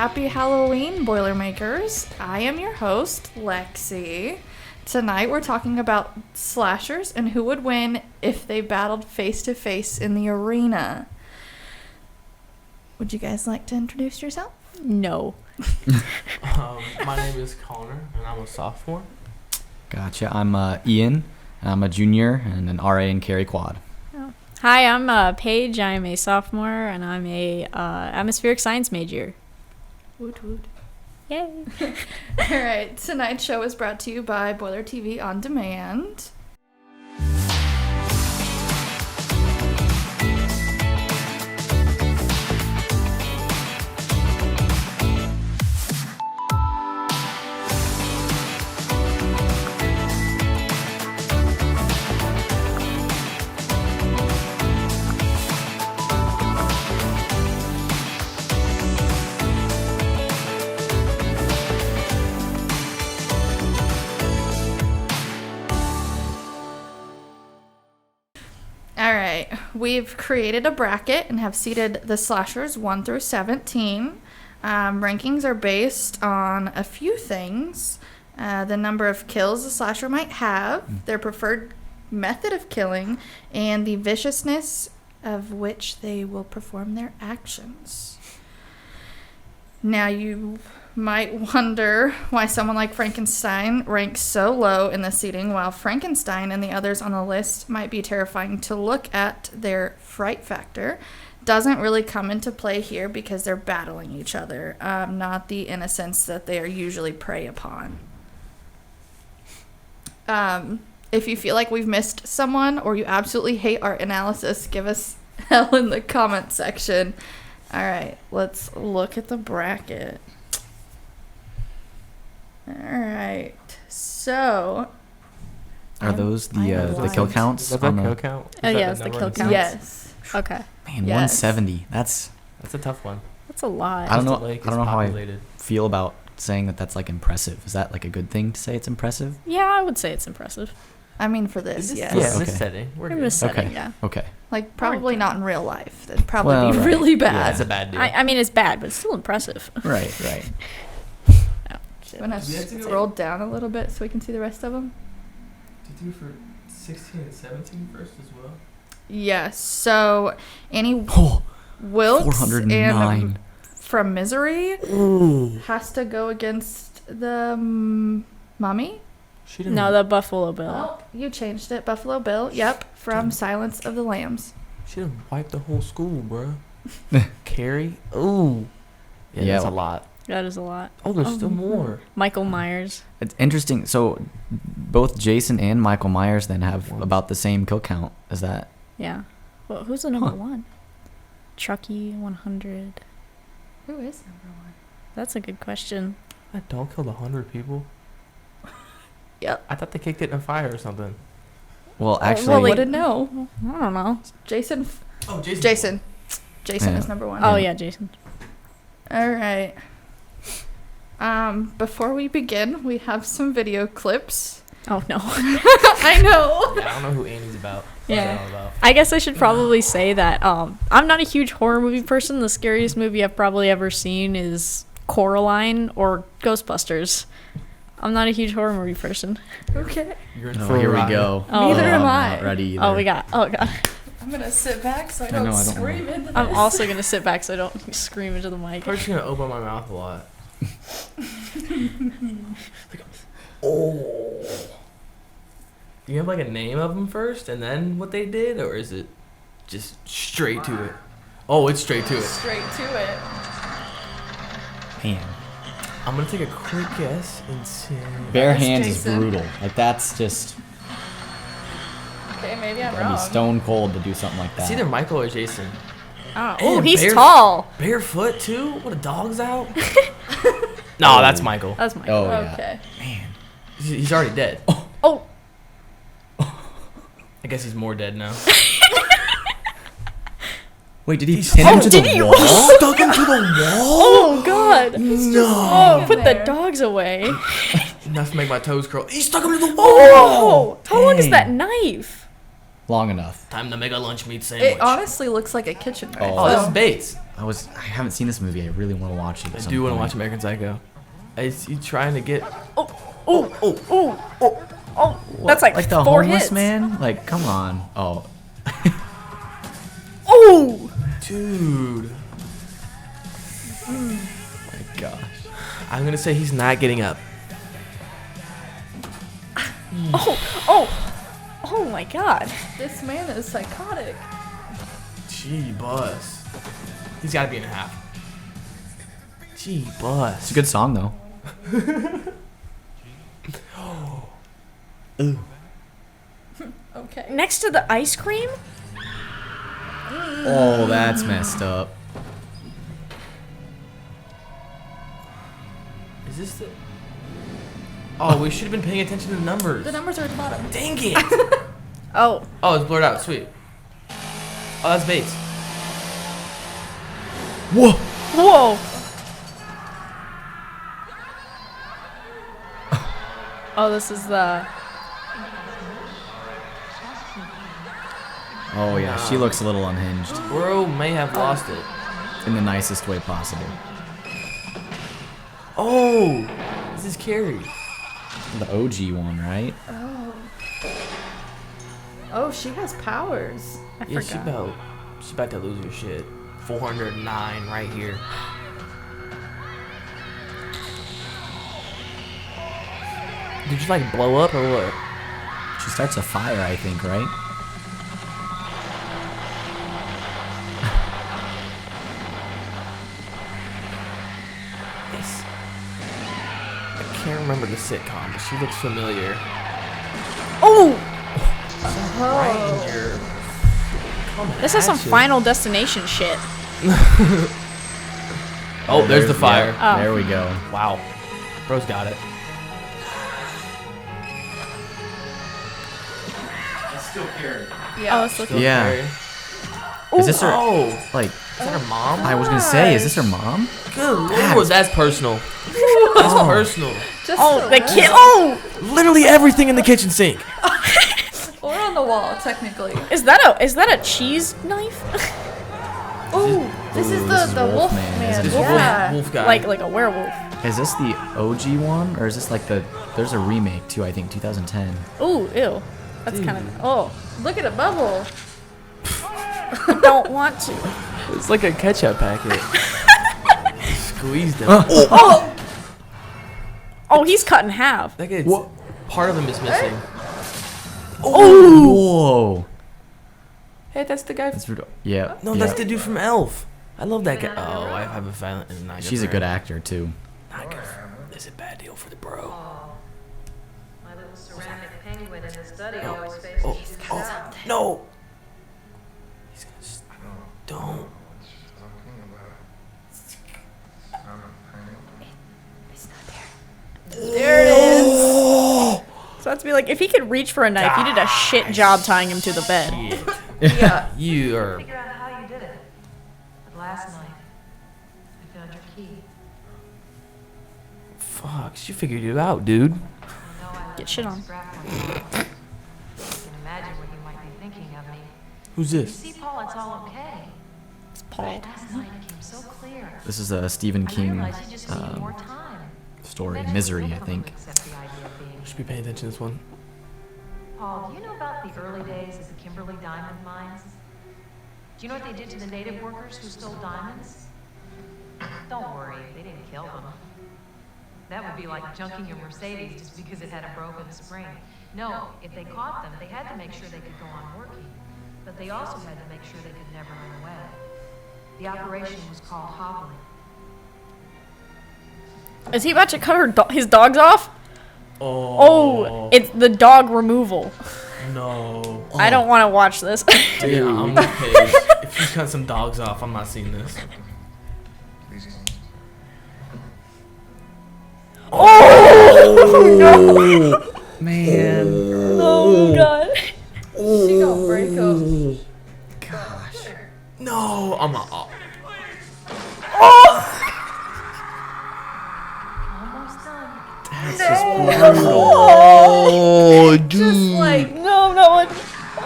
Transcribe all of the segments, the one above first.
Happy Halloween, Boilermakers. I am your host, Lexi. Tonight we're talking about slashers and who would win if they battled face-to-face in the arena. Would you guys like to introduce yourself? No. My name is Connor, and I'm a sophomore. Gotcha. I'm Ian. I'm a junior and an RA in carry quad. Oh. Hi, I'm Paige. I'm a sophomore, and I'm a atmospheric science major. Woot woot. Yay. All right, tonight's show is brought to you by Boiler TV On Demand. Alright, we've created a bracket and have seated the slashers 1 through 17. Rankings are based on a few things. The number of kills the slasher might have, their preferred method of killing, and the viciousness of which they will perform their actions. Now you might wonder why someone like Frankenstein ranks so low in the seating, while Frankenstein and the others on the list might be terrifying to look at. Their fright factor doesn't really come into play here because they're battling each other, not the innocence that they are usually prey upon. If you feel like we've missed someone or you absolutely hate our analysis, give us hell in the comment section. All right, let's look at the bracket. All right, so Are those the kill counts? Is that the kill count? Oh, yeah, it's the kill count. Yes. Okay. Man, Yes. 170. That's That's a tough one. That's a lot. I don't know. Lake I don't know is how I populated. feel about saying that. That's like impressive. Is that like a good thing to say? It's impressive. Yeah, I would say it's impressive. I mean, for this, yes. Yeah, Okay. this setting. We're In good. this setting, Okay. yeah. Okay. Like, probably not in real life. That'd probably Well, be right. really Yeah, bad. it's a bad deal. I mean, it's bad, but it's still impressive. Right. Right. Oh, shit. I'm going Do we have to to go- scroll down a little bit so we can see the rest of them. Did you do for 16 and 17 first as well? Yes, so Annie Oh, Wilkes 409. and From Misery has to go against the Mummy. She didn't. No, the Buffalo Bill. Oh, you changed it. Buffalo Bill. Yep, from Silence of the Lambs. She didn't wipe the whole school, bro. Carrie. Ooh. Yeah, Yeah. that's a lot. That is a lot. Oh, there's still more. Michael Myers. It's interesting. So, both Jason and Michael Myers then have about the same kill count. Is that? Yeah. Well, who's the number Huh. one? Chucky 100. Who is number one? That's a good question. I don't kill 100 people. Yep. I thought they kicked it in fire or something. Well, Well, actually, we wouldn't know. I don't know. Jason. Oh, Jason Yeah. is number one. Oh, yeah, Jason. All right. Before we begin, we have some video clips. Oh, no. I know. Yeah, I don't know who Annie's about. Yeah. What's that all about? I guess I should probably say that I'm not a huge horror movie person. The scariest movie I've probably ever seen is Coraline or Ghostbusters. I'm not a huge horror movie person. Okay. You're in Oh, for a here we ride. go. Oh. Neither am I'm I. not ready either. Oh, God. I'm gonna sit back so I I don't know, I don't scream into this. I'm also going to sit back so I don't scream into the mic. I'm just gonna open my mouth a lot. Oh. Do you have like a name of them first and then what they did, or is it just straight to it? Oh, it's straight to it. Straight to it. Man, I'm gonna take a quick guess and say. bare That's hands Jason. is brutal. Like that's just Okay, maybe I'm gotta be wrong. stone cold to do something like that. It's either Michael or Jason. Oh, And he's bare- tall. Barefoot too? What, a dog's out? No, that's Michael. That's Michael. Oh yeah. Okay. Man. He's already dead. Oh, I guess he's more dead now. Wait, did he pin him to did the he? wall? Stuck him to the wall? oh God. No. Oh, put the there. dogs away. Enough to make my toes curl. He stuck him to the wall. Oh, how long is dang. that knife? Long enough. Time to make a lunch meat sandwich. It honestly looks like a kitchen knife. Oh. Oh, this is though. Bates. I haven't seen this movie. I really want to watch it. I do want to watch American Psycho. Is he trying to get? That's like the 4 homeless hits. man. Like, come on. Oh, Oh, Dude. my gosh. I'm gonna say he's not getting up. oh my God. This man is psychotic. Gee, bus. He's got to be in a half. Gee, bus. It's a good song though. Okay. Next to the ice cream? Oh, that's messed up. Is this the? Oh, we should have been paying attention to the numbers. The numbers are at the bottom. Dang it! Oh, Oh, it's blurred out. Sweet. Oh, that's Bates. Whoa! whoa. Oh, this is the. Oh yeah, she looks a little unhinged Bro may have lost it. in the nicest way possible. Oh! This is Carrie. The OG one, right? Oh, she has powers. I Yeah, forgot. she's about to lose her shit. 409 right here. Did you like blow up or what? She starts a fire, I think, right? Yes. I can't remember the sitcom, but she looks familiar. Oh, Right in your. this is some Final Destination shit. Oh, there's the fire. Oh. There we go. Wow. Bro's got it. Oh, it's looking. Yeah. Carrie. Is this her? Oh! Like, Is that her mom? I was gonna say, is this her mom? Good lord, that's personal. That's personal. Just Oh, so the bad. kid. Oh, Literally everything in the kitchen sink. Or on the wall, technically. is that a cheese knife? Oh, this is Ooh, the this is wolf Wolfman. man. Is This this is Yeah. Wolf guy. like a werewolf. Is this the OG one, or is this like the? There's a remake too. I think 2010. Ooh, ew. That's kind of. Oh, Look at a bubble. I don't want to. It's like a ketchup packet. Squeezed him. Oh, he's cut in half. That guy's, part of him is missing. Whoa! Hey, that's the guy. That's brutal. Yeah. No, yeah. that's the dude from Elf. I love that guy. Oh, I have a violent. Not good She's for a good her. actor too. Not good for her. This is a bad deal for the bro. My little ceramic penguin in the study always faces Oh, these oh, no. He's gonna. Don't. There it is. So that's be like, if he could reach for a knife, you did a shit job tying him to the bed. Yeah. You are. Figure out how you did it. But last night, I found your key. Fuck, she figured it out, dude. I know I left Get shit you on. scrap on you. I can imagine what you might be thinking of me. Who's You this? see, Paul, it's all okay. It's Paul. Last night it came so clear. This is a Stephen I King realized you just needed more time. story, Eventually Misery, you'll I come think. to accept the idea of being Should be paying attention to this one. Paul, do you know about the early days of the Kimberley diamond mines? Do you know what they did to the native workers who stole diamonds? Don't worry, they didn't kill them. That would be like junking a Mercedes just because it had a broken spring. No, if they caught them, they had to make sure they could go on working. But they also had to make sure they could never run away. The operation was called hobbling. Is he about to cut his dogs off? Oh, it's the dog removal. No. I don't want to watch this. Yeah, I'm okay. If you cut some dogs off, I'm not seeing this. Man. Oh god. She gonna break up. Gosh. No, I'm not. Almost done. That's just brutal. Oh, dude. Just like, No, no one.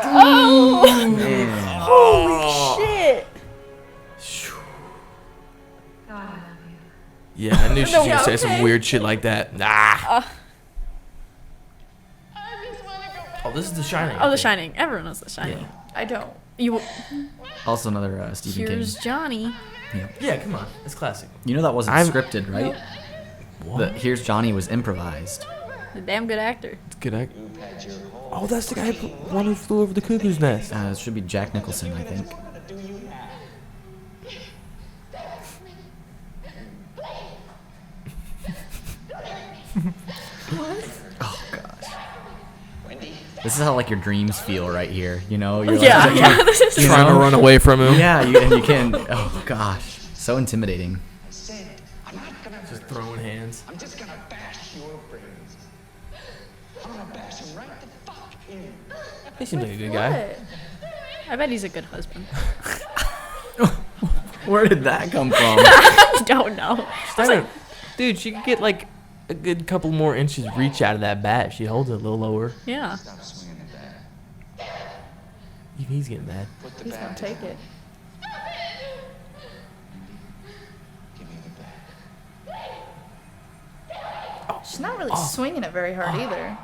Oh, Man. holy shit. say some weird shit like that. Nah. Oh, this is The Shining. Oh, The Shining. Everyone knows The Shining. Yeah. I don't. You. Also another Stephen Here's King. Johnny. Yeah, come on. It's classic. You know that wasn't scripted, right? What? The Here's Johnny was improvised. A damn good actor. It's good act. Oh, that's the guy one who flew over the cuckoo's nest. It should be Jack Nicholson, I think. Oh gosh. This is how like your dreams feel right here. You know? You're Yeah, like, yeah. This is. you Trying to know? run away from him. Yeah, and you can. Oh gosh, so intimidating. Just throwing hands. I'm just gonna bash your brains. I'm gonna bash him right the fuck in. He seems like a good guy. What? I bet he's a good husband. Where did that come from? I don't know. Dude, she could get like a good couple more inches reach out of that bat if she holds it a little lower. Yeah. Stop swinging at that. Even he's getting mad. Put the He's gonna bat. take it. Give me the bat. She's not really swinging it very hard either.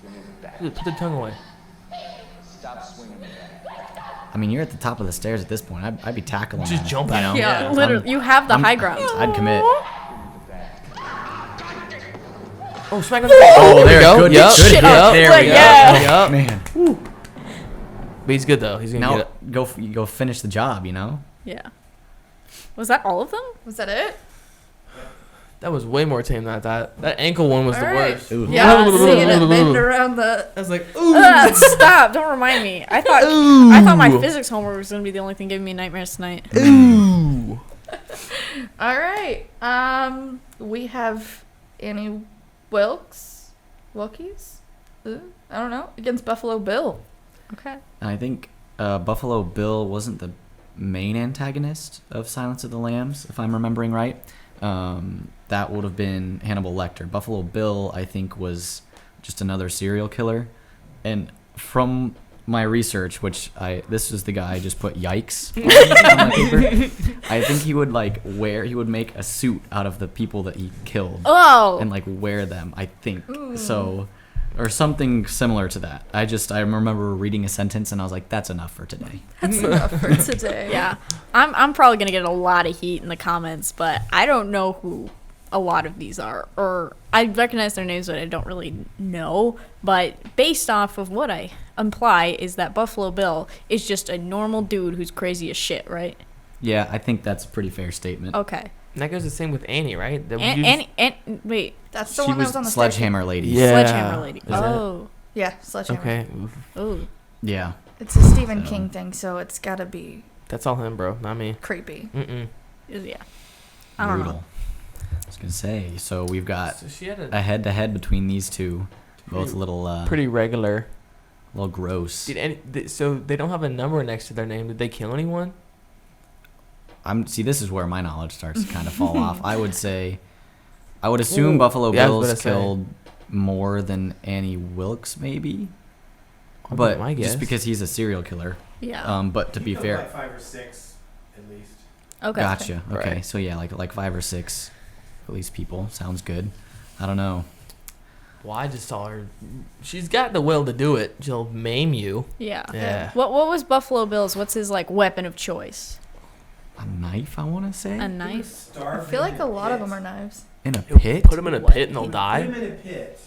Give me the bat. Put the tongue away. Stop swinging the bat. I mean, you're at the top of the stairs at this point. I'd be tackling. Just him, jump you at know? him. Yeah, Yeah. literally. You have the high ground. I'd commit. Oh, smack him in the face. Oh, there, go. good, Yep. good Shit hit. up. There Like, we go. yeah. Yep. Man, But he's good though. He's gonna now get it. go finish the job. You know. Yeah. Was that all of them? Was that it? That was way more tame than I thought. That ankle one was the Alright. worst. Ooh. Yeah, seeing it bend around the. I was like, ooh. Stop! Don't remind me. I thought my physics homework was gonna be the only thing giving me nightmares tonight. Ooh. All right. We have Annie Wilkies. I don't know, against Buffalo Bill. Okay. And I think Buffalo Bill wasn't the main antagonist of Silence of the Lambs, if I'm remembering right. That would have been Hannibal Lecter. Buffalo Bill, I think, was just another serial killer. And from my research, this was the guy I just put yikes on my paper. I think he would he would make a suit out of the people that he killed Oh. and wear them, I think. So, or something similar to that. I remember reading a sentence and I was like, that's enough for today. That's enough for today. Yeah. I'm probably gonna get a lot of heat in the comments, but I don't know who a lot of these are, or I recognize their names, but I don't really know. But based off of what I imply is that Buffalo Bill is just a normal dude who's crazy as shit, right? Yeah, I think that's a pretty fair statement. Okay. And that goes the same with Annie, right? And wait, That's the She one that was was on the Sledgehammer Lady. Yeah. Sledgehammer Lady. Is that- Oh. Yeah, Sledgehammer. Okay. Oof. Oh. Yeah. It's a Stephen So- King thing, so it's gotta be That's all him, bro. Not me. creepy. Mm-mm. Yeah. I don't Brutal. know. I was gonna say. So we've got So she had a head-to-head between these two. Both a little pretty regular. little gross. So they don't have a number next to their name. Did they kill anyone? This is where my knowledge starts to kind of fall off. I would assume Ooh. Buffalo Yeah, I was Bill's gonna say. killed more than Annie Wilkes, maybe. That'd be But my guess. just because he's a serial killer. Yeah. But to be fair, Like 5 or 6, at least. Okay. gotcha. Okay, Right. so yeah, like 5 or 6, at least people. Sounds good. I don't know. Well, I just saw her. She's got the will to do it. She'll maim you. Yeah. Yeah. What was Buffalo Bill's? What's his weapon of choice? A knife, I want to say. A knife? I feel like a lot of them are knives. In a He'll pit. Put them in a pit and they'll He would die. put them in a pit,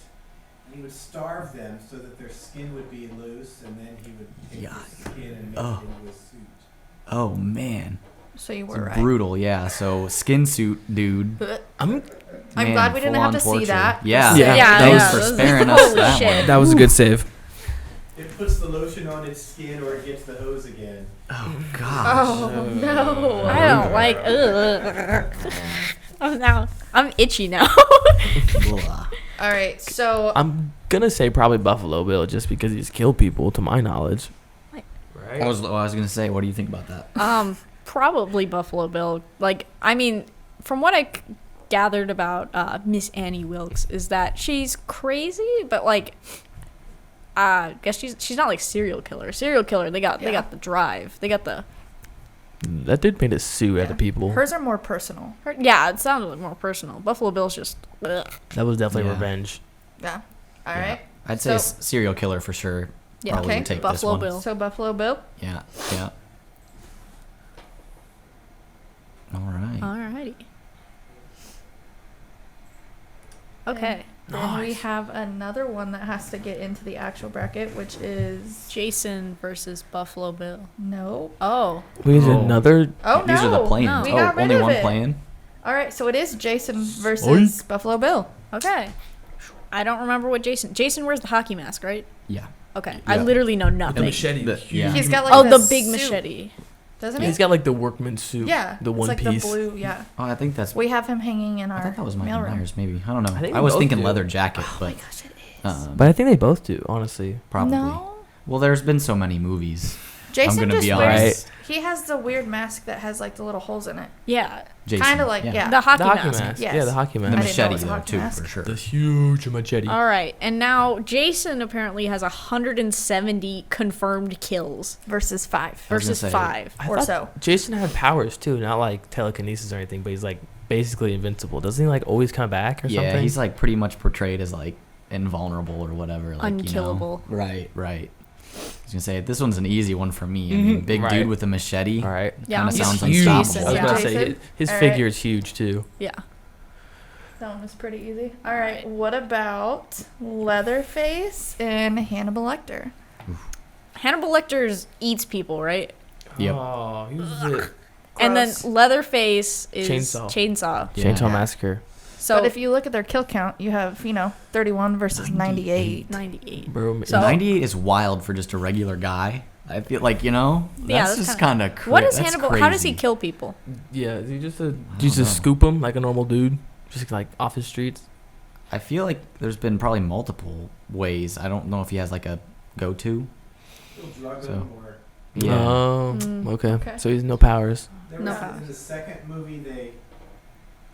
and he would starve them so that their skin would be loose, and then he would take Yeah. their skin and make Oh. it into a suit. Oh man, So you it's were right. brutal. Yeah. So skin suit, dude. I'm Man, glad we didn't have full-on to see torture. that. Yeah. Yeah, Yeah, Thanks yeah, for those- sparing us holy that shit. one. That was a good save. It puts the lotion on its skin, or it gets the hose again. Oh gosh. Oh no. I don't like. Oh no, I'm itchy now. Blah. All right, so I'm gonna say probably Buffalo Bill just because he's killed people, to my knowledge. Right. Right. I was gonna say, what do you think about that? Probably Buffalo Bill. I mean, from what I gathered about Miss Annie Wilkes is that she's crazy, but I guess she's not like serial killer. Serial killer, they got the drive, they got the That dude made a sue out of people. Hers are more personal. Yeah, it sounded like more personal. Buffalo Bill's just. Ugh. That was definitely Yeah. revenge. Yeah. All Yeah. right. I'd say So- serial killer for sure. Yeah, Probably okay. would take Buffalo this one. Bill. So Buffalo Bill. Yeah, yeah. All right. Alrighty. Okay. Then we Nice. have another one that has to get into the actual bracket, which is Jason versus Buffalo Bill. no. Oh. Wait, Oh. another. Oh These no. are the playing. No. We Oh, got rid only of one it. playing? All right, so it is Jason versus Buffalo Bill. Okay. I don't remember what Jason. Jason wears the hockey mask, right? Yeah. Okay. I Yeah. literally know The nothing. machete. The- yeah. He's got like Oh, the the big suit, machete. doesn't he? He's got like the workman suit. yeah, The it's one like piece. the blue. Yeah, Oh, I think that's. we have him hanging in I our thought that was Michael mailroom. Myers, maybe. I don't know. I think I they was both thinking do. leather jacket, Oh my but gosh, it is. But I think they both do, honestly. probably. No, Well, there's been so many movies. Jason gonna just be wears. honest. He has the weird mask that has like the little holes in it. Yeah. Jason. Kind of like yeah. The hockey, The hockey mask. mask. Yes. Yeah, the hockey The I mask. didn't know it machete, was a though, hockey too, mask. for sure. The huge machete. All right. And now Jason apparently has 170 confirmed kills Versus 5 I was gonna versus say, 5. I or thought so. Jason had powers too, not like telekinesis or anything, but he's like basically invincible. Doesn't he like always come back or Yeah, something? he's like pretty much portrayed as like invulnerable or whatever. Like, Unkillable. You know? Right, right. I was gonna say this one's an easy one for me. I mean, big Right. dude with a machete. All right. Yeah, Kind of he's sounds Huge. unstoppable. I was Yeah. gonna say Jason? his All right. figure is huge too. Yeah. That one was pretty easy. All right, what about Leatherface and Hannibal Lecter? Hannibal Lecter eats people, right? Yep. Oh, he was it. And then Gross. Leatherface is Chainsaw. Yeah. Chainsaw Massacre. So But if you look at their kill count, you have 31 versus 98. 98. Bro, So- 98 is wild for just a regular guy. I feel like that's Yeah, that's just kinda- kind of crazy. What is Hannibal? How does he kill people? yeah, is he just don't just know. scoop him like a normal dude, just like off his streets? I feel like there's been probably multiple ways. I don't know if he has like a go-to. He'll drug So- them or Yeah. Oh, Mm, okay. okay. So he's no powers. there No was powers. in the second movie they.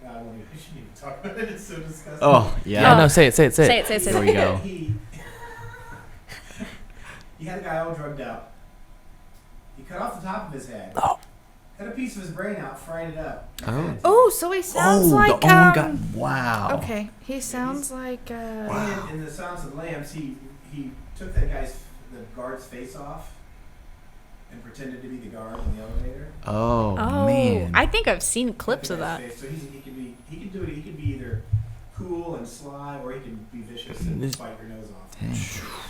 I shouldn't even talk about it. It's so disgusting. Oh Yeah, yeah. no, say it. Say it, say it, say There it. we go. He had a guy all drugged up. He cut off the top of his head. Oh. Cut a piece of his brain out, fried it up. Oh. Oh, so he sounds like the own guy. Wow. Okay, he sounds like In the Silence of the Lambs, he took that the guard's face off and pretended to be the guard in the elevator. Oh, Oh, man. I think I've seen Took clips the of guy's that. face. So he can do it. He can be either cool and sly, or he can be vicious and This- bite your nose off. Dang.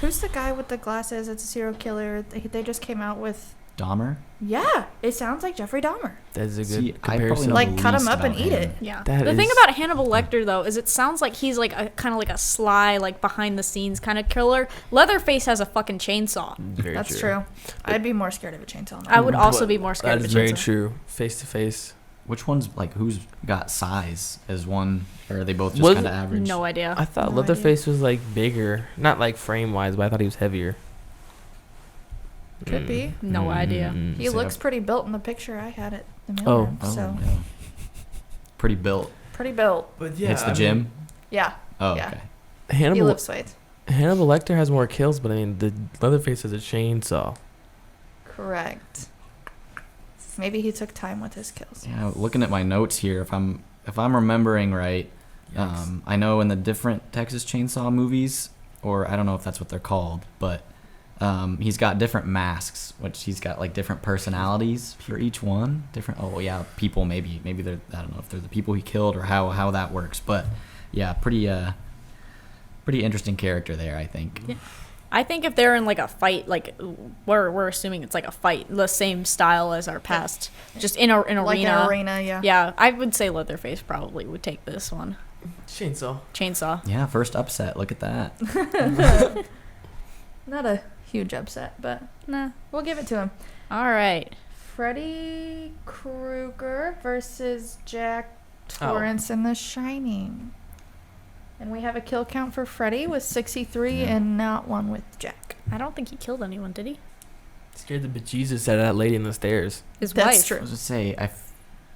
who's the guy with the glasses? It's a serial killer. They just came out with. Dahmer? Yeah, it sounds like Jeffrey Dahmer. That's a good See, I probably comparison. know Like, the cut him least up and about eat him. it. Yeah. That The thing is- about Hannibal Lecter though is it sounds like he's like a kind of like a sly, like behind the scenes kind of killer. Leatherface has a fucking chainsaw. Very That's true. I'd be more scared of a chainsaw. I would also But be more scared That of a is very chainsaw. true. Face to face. Which one's like who's got size as one, or are they both just Was kind of it- average? No idea. I thought No Leatherface was like bigger, not like frame wise, but I thought he was heavier. Could be. No idea. He So- looks pretty built in the picture I had at the Oh. mailroom. Oh, So yeah. Pretty built. pretty built. But Hits the gym. Yeah, Oh, yeah. okay. he Hannibal lifts weights. Hannibal Lecter has more kills, but I mean the Leatherface has a chainsaw. Correct. Maybe he took time with his kills. Yeah, looking at my notes here, if I'm remembering right, I know in the different Texas Chainsaw movies, or I don't know if that's what they're called, but he's got different masks, which he's got like different personalities for each one. Different. Oh yeah, people maybe they're, I don't know if they're the people he killed or how that works, but yeah, pretty interesting character there, I think. Yeah. I think if they're in like a fight, like we're assuming it's like a fight, the same style as our past, just in an arena. Like an arena, yeah. Yeah, I would say Leatherface probably would take this one. Chainsaw. Chainsaw. Yeah, first upset. Look at that. Not a huge upset, but Nah. we'll give it to him. All right. Freddy Krueger versus Jack Oh. Torrance in The Shining. And we have a kill count for Freddy with 63 Yeah. and not one with Jack. I don't think he killed anyone, did he? Scared the bejesus out of that lady in the stairs. His That's wife. true. I was gonna say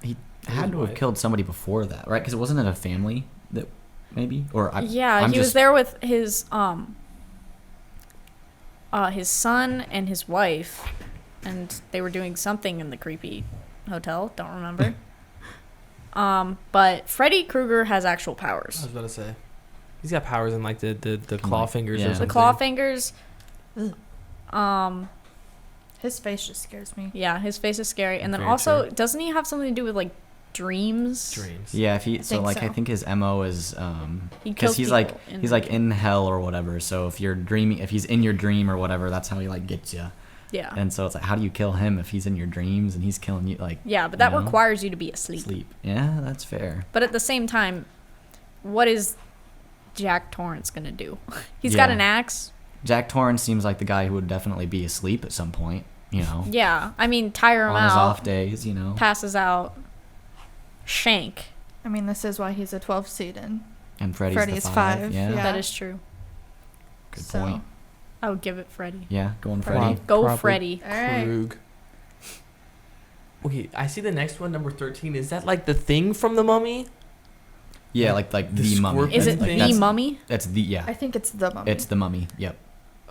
he had to have wife. killed somebody before that, right? Because it wasn't it a family that maybe Yeah, I'm he was just- there with his son and his wife, and they were doing something in the creepy hotel. Don't remember. But Freddy Krueger has actual I powers. was about to say. He's got powers in like the claw fingers yeah. or The something. The claw fingers. His face just scares me. Yeah, his face is scary. And then Very also, true. doesn't he have something to do with like dreams? Dreams. Yeah, I think think his MO is He because kills he's like people in he's their like in hell or whatever. So if you're dreaming, if he's in your dream or whatever, that's how he like gets you. Yeah. And so it's like, how do you kill him if he's in your dreams and he's killing you? Like, Yeah, but that you know? requires you to be asleep. Sleep. Yeah, that's fair. But at the same time, what is Jack Torrance gonna do? He's got Yeah. an axe. Jack Torrance seems like the guy who would definitely be asleep at some point. You know, Yeah, I mean, tire him on his out, off days. You know, passes out, shank. I mean, this is why he's a 12 seed in. and Freddy's Freddy's the 5, 5. Yeah, yeah. That is true. good So- point. I would give it Freddy. Yeah, going Freddy. Freddy. Go Probably Freddy. All right. Krug. Okay, I see the next one, number 13. Is that like the thing from the Mummy? Yeah, like The the mummy. scorpion Is it thing? the mummy? That's the yeah. I think it's the mummy. It's the mummy. Yep.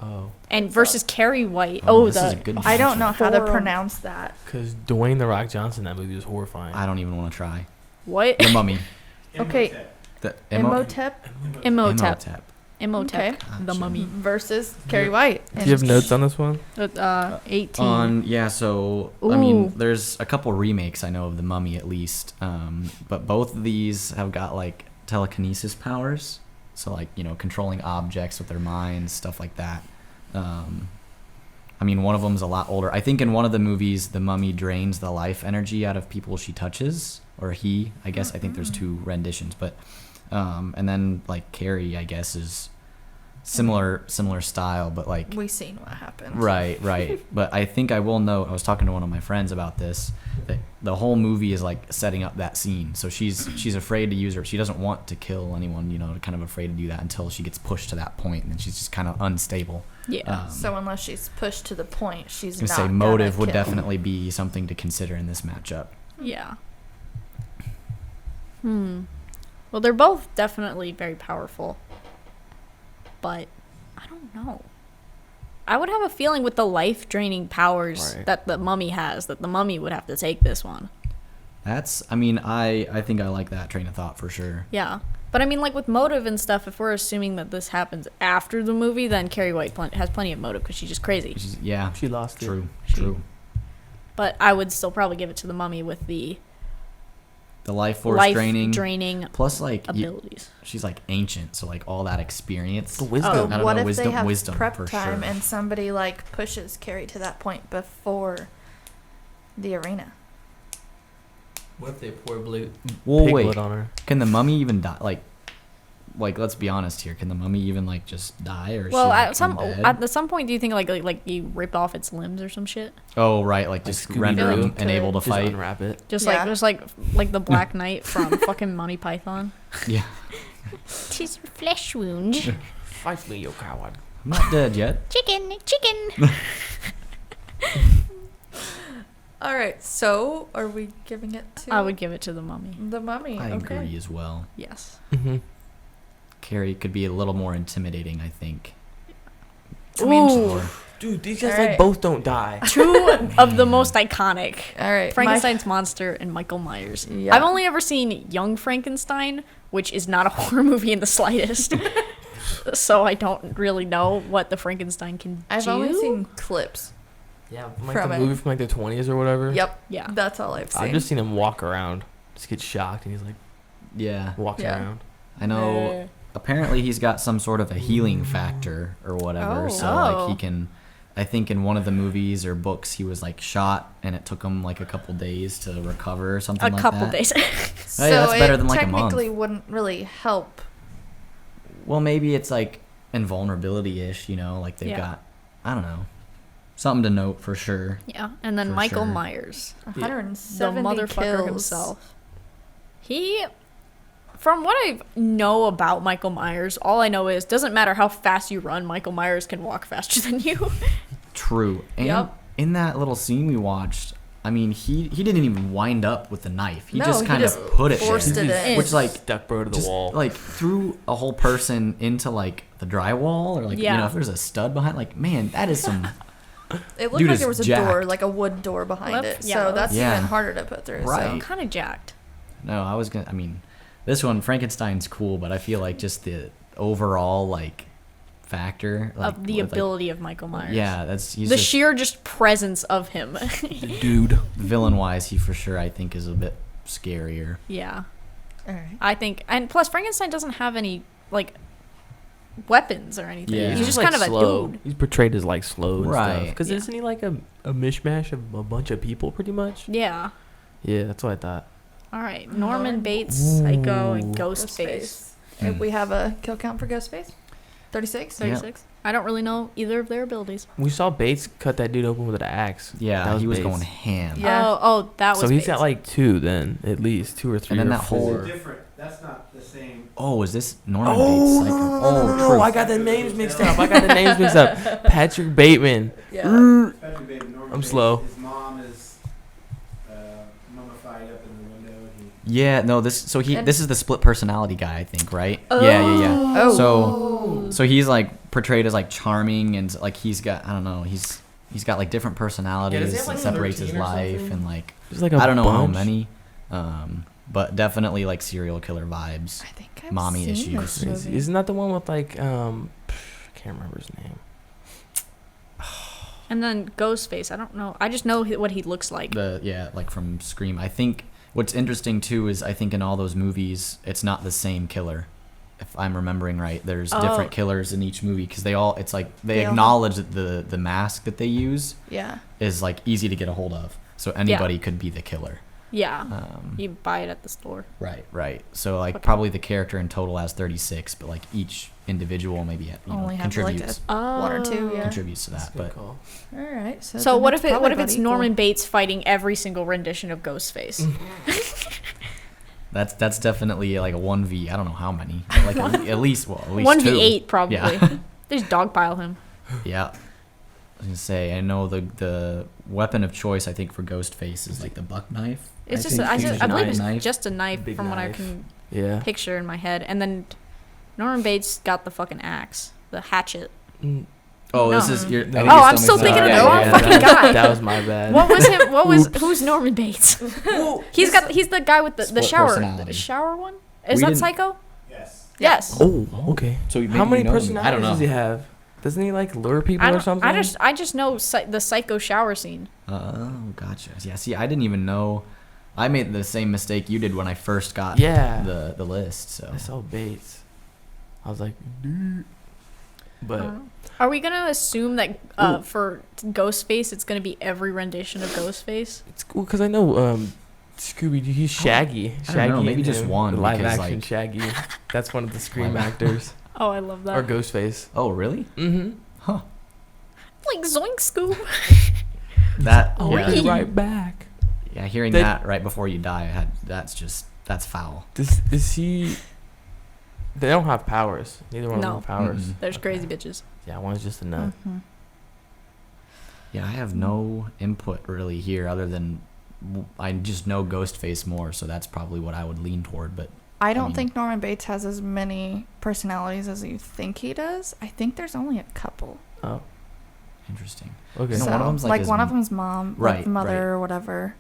Oh, And versus Carrie White. Oh, Oh, this is a the good I don't know how to Forum. pronounce that. because Dwayne the Rock Johnson, that movie was horrifying. I don't even want to try. what? The mummy. Okay. The Imhotep Imhotep. Okay. The Gotcha. mummy. versus Carrie White. Do you have notes on this one? 18. Yeah, so I Ooh. mean, there's a couple remakes I know of the Mummy at least, but both of these have got like telekinesis powers, so like controlling objects with their minds, stuff like that. I mean, one of them's a lot older. I think in one of the movies, the Mummy drains the life energy out of people she touches, or he. I guess I think there's two renditions, but and then like Carrie, I guess is similar style, but like We seen what happened. Right. But I think I will note, I was talking to one of my friends about this, that the whole movie is like setting up that scene. So she's afraid to use her. She doesn't want to kill anyone, kind of afraid to do that until she gets pushed to that point, and then she's just kind of unstable. Yeah. So unless she's pushed to the point, she's I was not gonna say gonna motive would kill. definitely be something to consider in this matchup. Yeah. Well, they're both definitely very powerful. But I don't know. I would have a feeling with the life-draining powers Right. that the mummy has, that the mummy would have to take this one. I think I like that train of thought for sure. Yeah. But I mean, like with motive and stuff, if we're assuming that this happens after the movie, then Carrie White has plenty of motive because she's just crazy. Yeah, She lost it. true. But I would still probably give it to the mummy with the The life force life-draining plus like abilities. she's like ancient, so like all that experience. The wisdom. So I don't what know, if they have wisdom prep for time sure. and somebody like pushes Carrie to that point before the arena? What if they pour blue Well, pig wait. blood on her? Can the mummy even die? Like let's be honest here. Can the mummy even like just die, or is Well, she, like, at some undead? at some point, do you think like you rip off its limbs or some shit? Oh right, like just Scooby-Doo. render Feel him like unable to you Just fight. unwrap it. Just Yeah. like the Black Knight from fucking Monty Python. Yeah, 'Tis your flesh wound. Fight me, you coward. I'm not dead yet. Chicken. All right. So are we giving it to? I would give it to the mummy. the mummy. I okay. agree as well. Yes. Mm-hmm. Carrie could be a little more intimidating, I think. I mean, Ooh. Dude, these guys Alright. like both don't die. Two of the most iconic. All right. Frankenstein's monster and Michael Myers. Yeah. I've only ever seen Young Frankenstein, which is not a horror movie in the slightest. So I don't really know what the Frankenstein can I've do. only seen clips. Yeah, like From the it. movie from like the 20s or whatever. Yep. Yeah. That's all I've seen. I've just seen him walk around, just get shocked, and he's like Yeah, walking Yeah. around. I know. Apparently, he's got some sort of a healing factor or whatever. Oh. So like Oh. he can. I think in one of the movies or books, he was like shot, and it took him like a couple days to recover or something A like couple that. days. so that's better it than, like, a month. technically wouldn't really help. Well, maybe it's like invulnerability-ish, like they've Yeah. got, I don't know, something to note for sure. Yeah. And then For Michael sure. Myers. 170 The motherfucker kills. himself. He, from what I know about Michael Myers, all I know is doesn't matter how fast you run, Michael Myers can walk faster than you. True. And Yep. in that little scene we watched, I mean, he didn't even wind up with the knife. He No, just he kind just of put it forced there. it in. Which, like, Stuck bro to the just, wall. like, threw a whole person into, like, the drywall. Or, like, Yeah. if there's a stud behind, like, man, that is some It looked Dude like is there was a jacked. door, like a wood door behind Well, it. yeah, So well, that's Yeah. even harder to put through. Right. I'm kind of jacked. No, I mean, this one Frankenstein's cool, but I feel like just the overall like factor like, Of the with, like, ability of Michael Myers. yeah, he's The just, sheer just presence of him. Dude. villain wise, he for sure I think is a bit scarier. Yeah. So. All right. I think, and plus Frankenstein doesn't have any like weapons or anything. Yeah. He's just like kind of slow. a dude. He's portrayed as like slow and Right. stuff. Because Yeah. isn't he like a mishmash of a bunch of people, pretty much? Yeah. Yeah, that's what I thought. All right. Norman Bates, Psycho, and Ghostface. Mm. We have a kill count for Ghostface. 36. Yeah. 36. I don't really know either of their abilities. We saw Bates cut that dude open with an axe. Yeah, That he was Bates. going ham. Yeah. Oh, that was So he's Bates. got like 2 then, at least 2 or 3 And then or that 4. whole- It's a different. That's not the same. Oh, is this Norman Oh, Bates? no, Psycho? no, no, no, no, true. I got the names mixed up. Patrick Bateman. Yeah. Especially baby Norman I'm Bates, slow. His mom is mummified up in the window. Yeah, no, this And- is the split personality guy, I think, right? Yeah. Oh. So he's like portrayed as like charming and like he's got, I don't know, he's got like different personalities Yeah, does he have, like, that separates his 13 or life something? and like There's like a I don't know how bunch. many, but definitely like serial killer vibes. I think I've Mommy seen issues. this Crazy. movie. Isn't that the one with like I can't remember his name. And then Ghostface. I don't know. I just know what he looks like. Like from Scream. I think what's interesting too is I think in all those movies it's not the same killer. If I'm remembering right, there's different killers in each movie because it's like they all- acknowledge that the mask that they use Yeah. is like easy to get a hold of, so anybody could be the killer. Yeah. Um, You buy it at the store. right. So like Okay. probably the character in total has 36, but like each individual maybe Only have like contributes one or two. Yeah. contributes to that. But All right. So, So then what it's if probably it's about equal. Norman Bates fighting every single rendition of Ghostface? that's definitely like a 1v. I don't know how many. Like at least 1v8 probably. Yeah. They just dogpile him. Yeah. I was gonna say I know the weapon of choice I think for Ghostface is like the buck knife. It's I just think I he's believe it's knife. just a knife Big from what I knife. can Yeah. picture in my head. And then Norman Bates got the fucking axe, the hatchet. Mm, Oh, No. this is your. No. I think Oh, you're I'm still mixing thinking up. of the wrong fucking guy. That was my bad. What was him? Who's Norman Bates? He's the guy with the Split shower. personality. The shower one? Is We that didn't- Psycho? Yes. Yes. Oh, okay. So maybe How many you know him. personalities I don't know. does he have? Doesn't he like lure people or something? I just know the Psycho shower scene. Oh, gotcha. Yeah. See, I didn't even know. I made the same mistake you did when I first got Yeah. the list. So I saw Bates. I was like, dude. But Are we gonna assume that for Ghostface it's gonna be every rendition of Ghostface? it's cool because I know Scooby Doo. He's Shaggy. I don't Shaggy. know, maybe and just him, one, the live because, action like- Shaggy. That's one of the Scream Live- actors. Oh, I love that. Or Ghostface. Oh, really? Mm-hmm. Huh. Like Zoink Scoob. That. Oh, yeah. Be really? right back. Yeah. Hearing They- that right before you die, that's foul. Is he? They don't have powers. Neither one No. of them have powers. Mm-mm. There's Okay. crazy bitches. Yeah, one's just a nut. Mhm. Yeah, I have no input really here other than I just know Ghostface more, so that's probably what I would lean toward. But I don't mean- think Norman Bates has as many personalities as you think he does. I think there's only a couple. Oh, interesting. okay. No, one of them's like his one of them's mom, Right, like mother right. or whatever.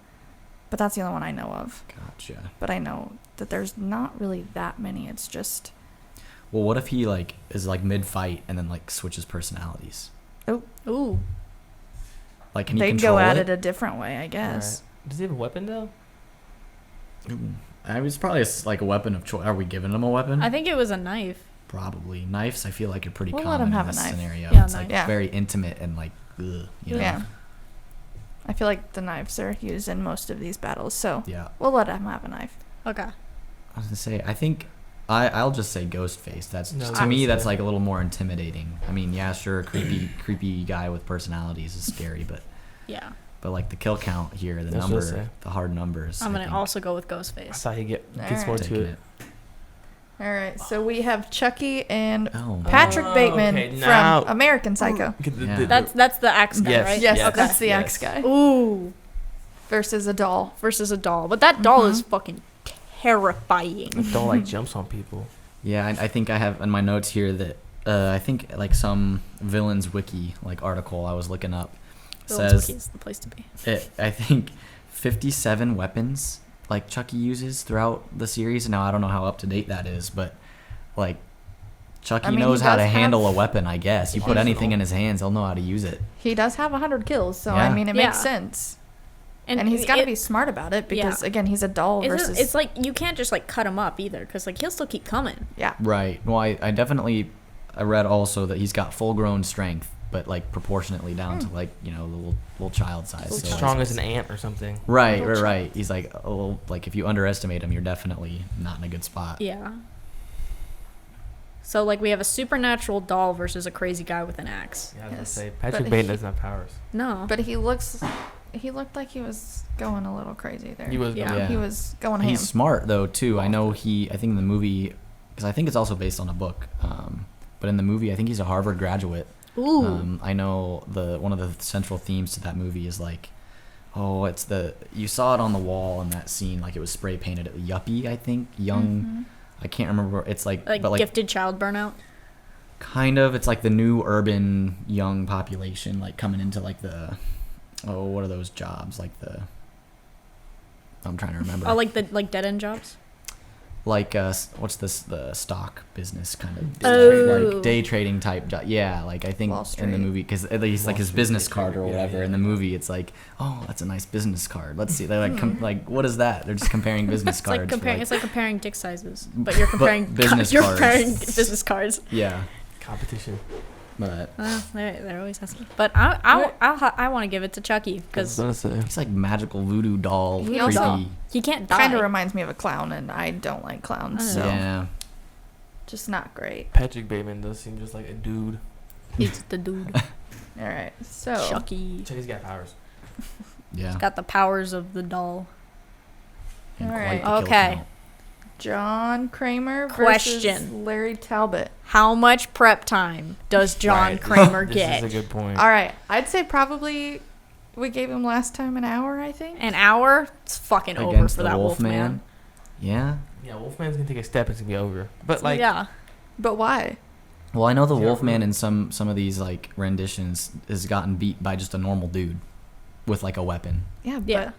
But that's the only one I know of. Gotcha. But I know that there's not really that many. It's just Well, what if he like is like mid fight and then like switches personalities? Ooh. Like, can he they'd control go at it? it a different way, I guess. Does he have a weapon though? I was probably like a weapon of choice. Are we giving him a weapon? I think it was a knife. Probably knives. I feel like are pretty We'll let common him have in a this knife. scenario. Yeah, It's knife. like Yeah. very intimate and like, ugh, you know? Yeah. I feel like the knives are used in most of these battles, so Yeah. we'll let him have a knife. Okay. I was gonna say, I think I'll just say Ghostface. That's No, to me, that's Ghostface. like a little more intimidating. I mean, yeah, sure, creepy guy with personalities is scary, but Yeah. like the kill count here, the That's what I say. number, the hard numbers. I'm I gonna think also go with I Ghostface. thought he gets Alright. more to taking it. it. All right, so we have Chucky and Oh, Patrick Oh, Bateman okay, now- from American Psycho. Yeah. That's the axe guy, Yes. right? Yes, Yes. that's the Yes. Axe guy Ooh. versus a doll. Versus a doll. But that doll Mhm. is fucking terrifying. Don't like jumps on people. Yeah, I think I have in my notes here that I think like some villains wiki like article I was looking up says is the place to be. I think 57 weapons like Chucky uses throughout the series. Now I don't know how up to date that is, but like Chucky I mean, knows he how to does handle have- a weapon. I guess you put anything in his hands, he'll know how to use it. He does have 100 kills, so Yeah. I mean, it makes Yeah. sense. And he's got to it- be smart about it because, Yeah. again, he's a doll versus. It's like you can't just like cut him up either, because like he'll still keep coming. yeah. Right. Well, I definitely I read also that he's got full grown strength, but like proportionately down to like the little child size. As So, strong as an ant or something. right, Little right. He's like like if you underestimate him, you're definitely not in a good spot. Yeah. So like we have a supernatural doll versus a crazy guy with an axe. Yeah, I was Yes, gonna say but Patrick he- Bateman doesn't have powers. No. But he looked like he was going a little crazy there. He was. Yeah. Yeah. He was going ham. He's smart though too. I know I think in the movie, because I think it's also based on a book. But in the movie, I think he's a Harvard graduate. Ooh. I know one of the central themes to that movie is like, it's you saw it on the wall in that scene, like it was spray painted. Yuppie, I think, young. I can't remember. It's like gifted child burnout. kind of. It's like the new urban young population, like coming into like the, what are those jobs? Like I'm trying to remember. Oh, like the dead end jobs. Like what's this, the stock business kind of Oh. like day trading type job. Yeah, like I think Wall in the Street. movie, because at least like Wall his Street business day card trader. or Yeah, whatever yeah, in the yeah. movie, it's like, that's a nice business card, let's see. They're like like, what is that? They're just comparing business It's like cards for, comparing. It's like comparing dick sizes, but you're comparing business you're cards. comparing business cards. yeah, Competition. but There always has to be. But I want to give it to Chucky because he's like magical voodoo doll, He creepy. also- he can't die. Kind of reminds me of a clown, and I don't like clowns, so Yeah, just not great. Patrick Bateman does seem just like a dude. He's the dude. All right, so Chucky. Chucky's got powers. yeah. Got the powers of the doll. And All quite right. the kill Okay. count. John Kramer versus Question. Larry Talbot. How much prep time does John Right. Kramer This get? is a good point. All right, I'd say probably we gave him last time an hour, I think. An hour? It's fucking over Against for the that Wolfman. Yeah. Yeah, Wolfman's gonna take a step. It's gonna be over. But like, yeah. But why? Well, I know the Yeah, Wolfman really. in some of these like renditions has gotten beat by just a normal dude with like a weapon. Yeah, but Yeah.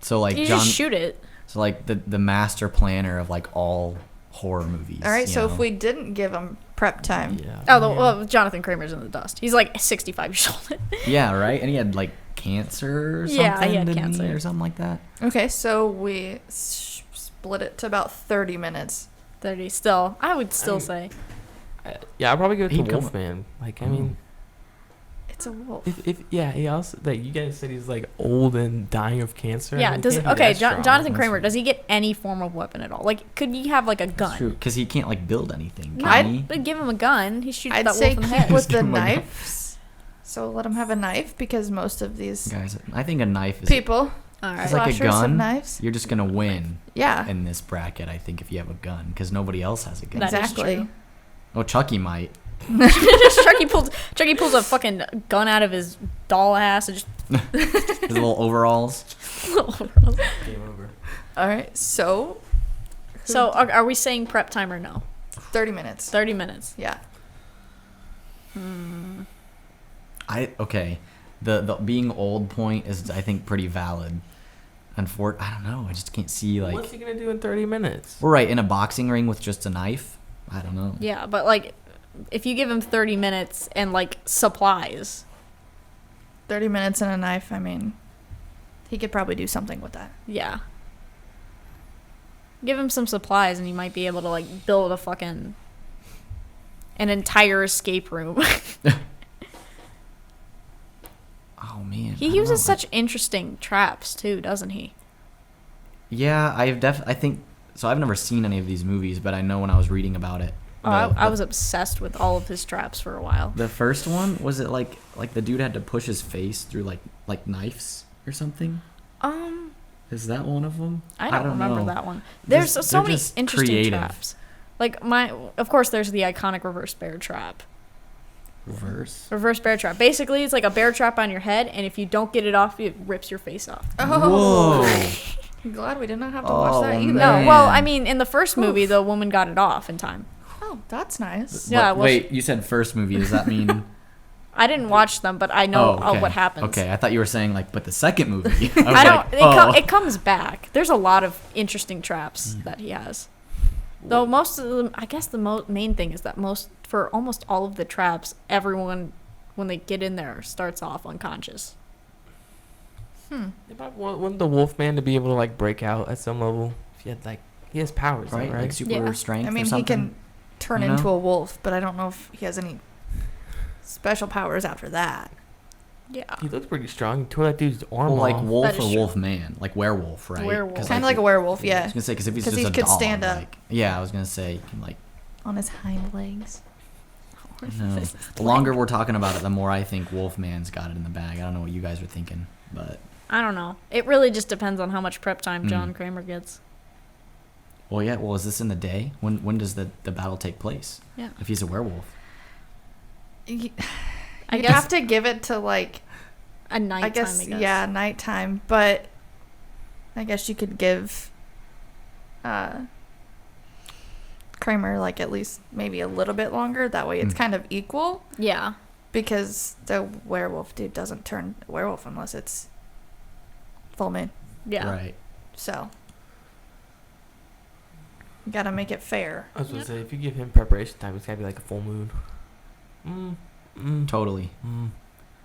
So like You John, just shoot it. so like the master planner of like all horror movies. all right. you So know? if we didn't give him prep time, yeah. Well, Jonathan Kramer's in the dust. He's like 65 years old. yeah, right, and he had like cancer or something. Yeah, he had didn't cancer. or something like that. okay. So we split it to about 30 minutes. 30 still. I would still mean- say. Yeah, I'll probably give it He'd to come- Wolfman. Like, I mean, It's a wolf. if he also like you guys said he's like old and dying of cancer. Yeah, He does can't be okay, that strong. Jonathan That's Kramer, true. does he get any form of weapon at all? Like could he have like a gun? True, because he can't like build anything. Can I'd- he? But give him a gun. He shoots I'd that say wolf in the keep head. with the Give him a gun. knives. So let him have a knife because most of these Guys, I think a knife is people, All It's right. like a slashers have gun. knives. You're just gonna win Yeah, in this bracket. I think if you have a gun, because nobody else has a gun. That is exactly. true. Oh, Chucky might. Chucky pulls a fucking gun out of his doll ass and just His little overalls. Game over. All right, so So are we saying prep time or no? 30 minutes. 30 minutes. Yeah. Okay. The being old point is, I think, pretty valid. I don't know. I just can't see like. What's he gonna do in 30 minutes? We're right in a boxing ring with just a knife. I don't know. Yeah, but like if you give him 30 minutes and like supplies. 30 minutes and a knife. I mean, he could probably do something with that. Yeah. Give him some supplies and you might be able to like build an entire escape room. Oh man. He I don't uses know. such interesting traps too, doesn't he? Yeah, I think so. I've never seen any of these movies, but I know when I was reading about it. Oh, I was obsessed with all of his traps for a while. The first one, was it like the dude had to push his face through like knives or something? Is that one of them? I don't remember know. that one. There's so they're many just interesting creative. traps. Like of course, there's the iconic reverse bear trap. Reverse bear trap. Basically, it's like a bear trap on your head, and if you don't get it off, it rips your face off. Oh, Whoa. I'm glad we did not have to watch that Oh, either. No, Man. well, I mean, in the first movie, the woman got it off in time. Oh, that's nice. Yeah, well, Wait, you said first movie. Does that mean I didn't watch them, but I know what happens. Okay, I thought you were saying like, but the second movie. I was I like, don't. It comes back. There's a lot of interesting traps that he has. Though most of them, I guess the main thing is that for almost all of the traps, everyone when they get in there starts off unconscious. Wouldn't the Wolfman to be able to like break out at some level? If he had like he has powers, right? right? Like super strength. I mean, or he something, can turn into a wolf, but I don't know if he has any special powers after that. Yeah. He looks pretty strong. He tore that dude's arm Well, like off. wolf That or is true. wolf man, like werewolf, right? Werewolf. 'Cause, Kind of like a werewolf, I yeah. was gonna say because if he's 'Cause just he a could dog, stand up. like, yeah, I was gonna say he can like. On his hind legs. No. The longer we're talking about it, the more I think Wolfman's got it in the bag. I don't know what you guys are thinking, but I don't know. It really just depends on how much prep time Mm. John Kramer gets. well, yeah. Well, is this in the day? When does the battle take place? Yeah. If he's a werewolf. You'd I guess have to give it to like a nighttime, I guess. yeah, nighttime. But I guess you could give Kramer like at least maybe a little bit longer. That way it's kind of equal. Yeah. Because the werewolf dude doesn't turn werewolf unless it's full moon. Yeah. Right. So you gotta make it fair. I was gonna say if you give him preparation time, it's gotta be like a full moon. Totally.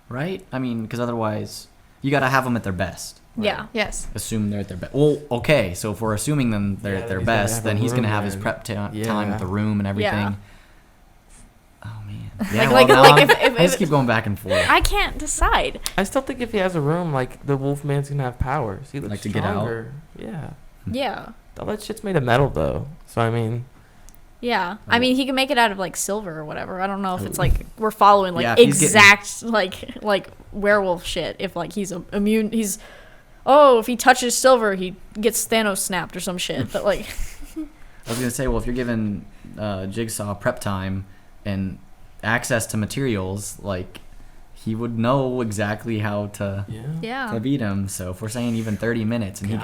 Right? I mean, because otherwise, you got to have them at their best. Yeah. Yes. Assume they're at their best. Well, okay, so if we're assuming them they're Yeah, at then their he's gotta best, have then a he's going to room have his then. prep time Yeah. with the room and everything. Yeah. Oh, man. Yeah, Like- well, like now if- I just keep going back and forth. I can't decide. I still think if he has a room, like the Wolfman's gonna have powers. He looks Like to get out? stronger. Yeah. Yeah. All that shit's made of metal though. So I mean, Yeah. I mean, he can make it out of like silver or whatever. I don't know if it's Ooh. like we're following like Yeah, if he's exact like werewolf shit. If like he's immune, if he touches silver, he gets Thanos snapped or some shit. But like, I was going to say, well, if you're given Jigsaw prep time and access to materials, like, he would know exactly how to yeah. beat him. So if we're saying even 30 minutes and he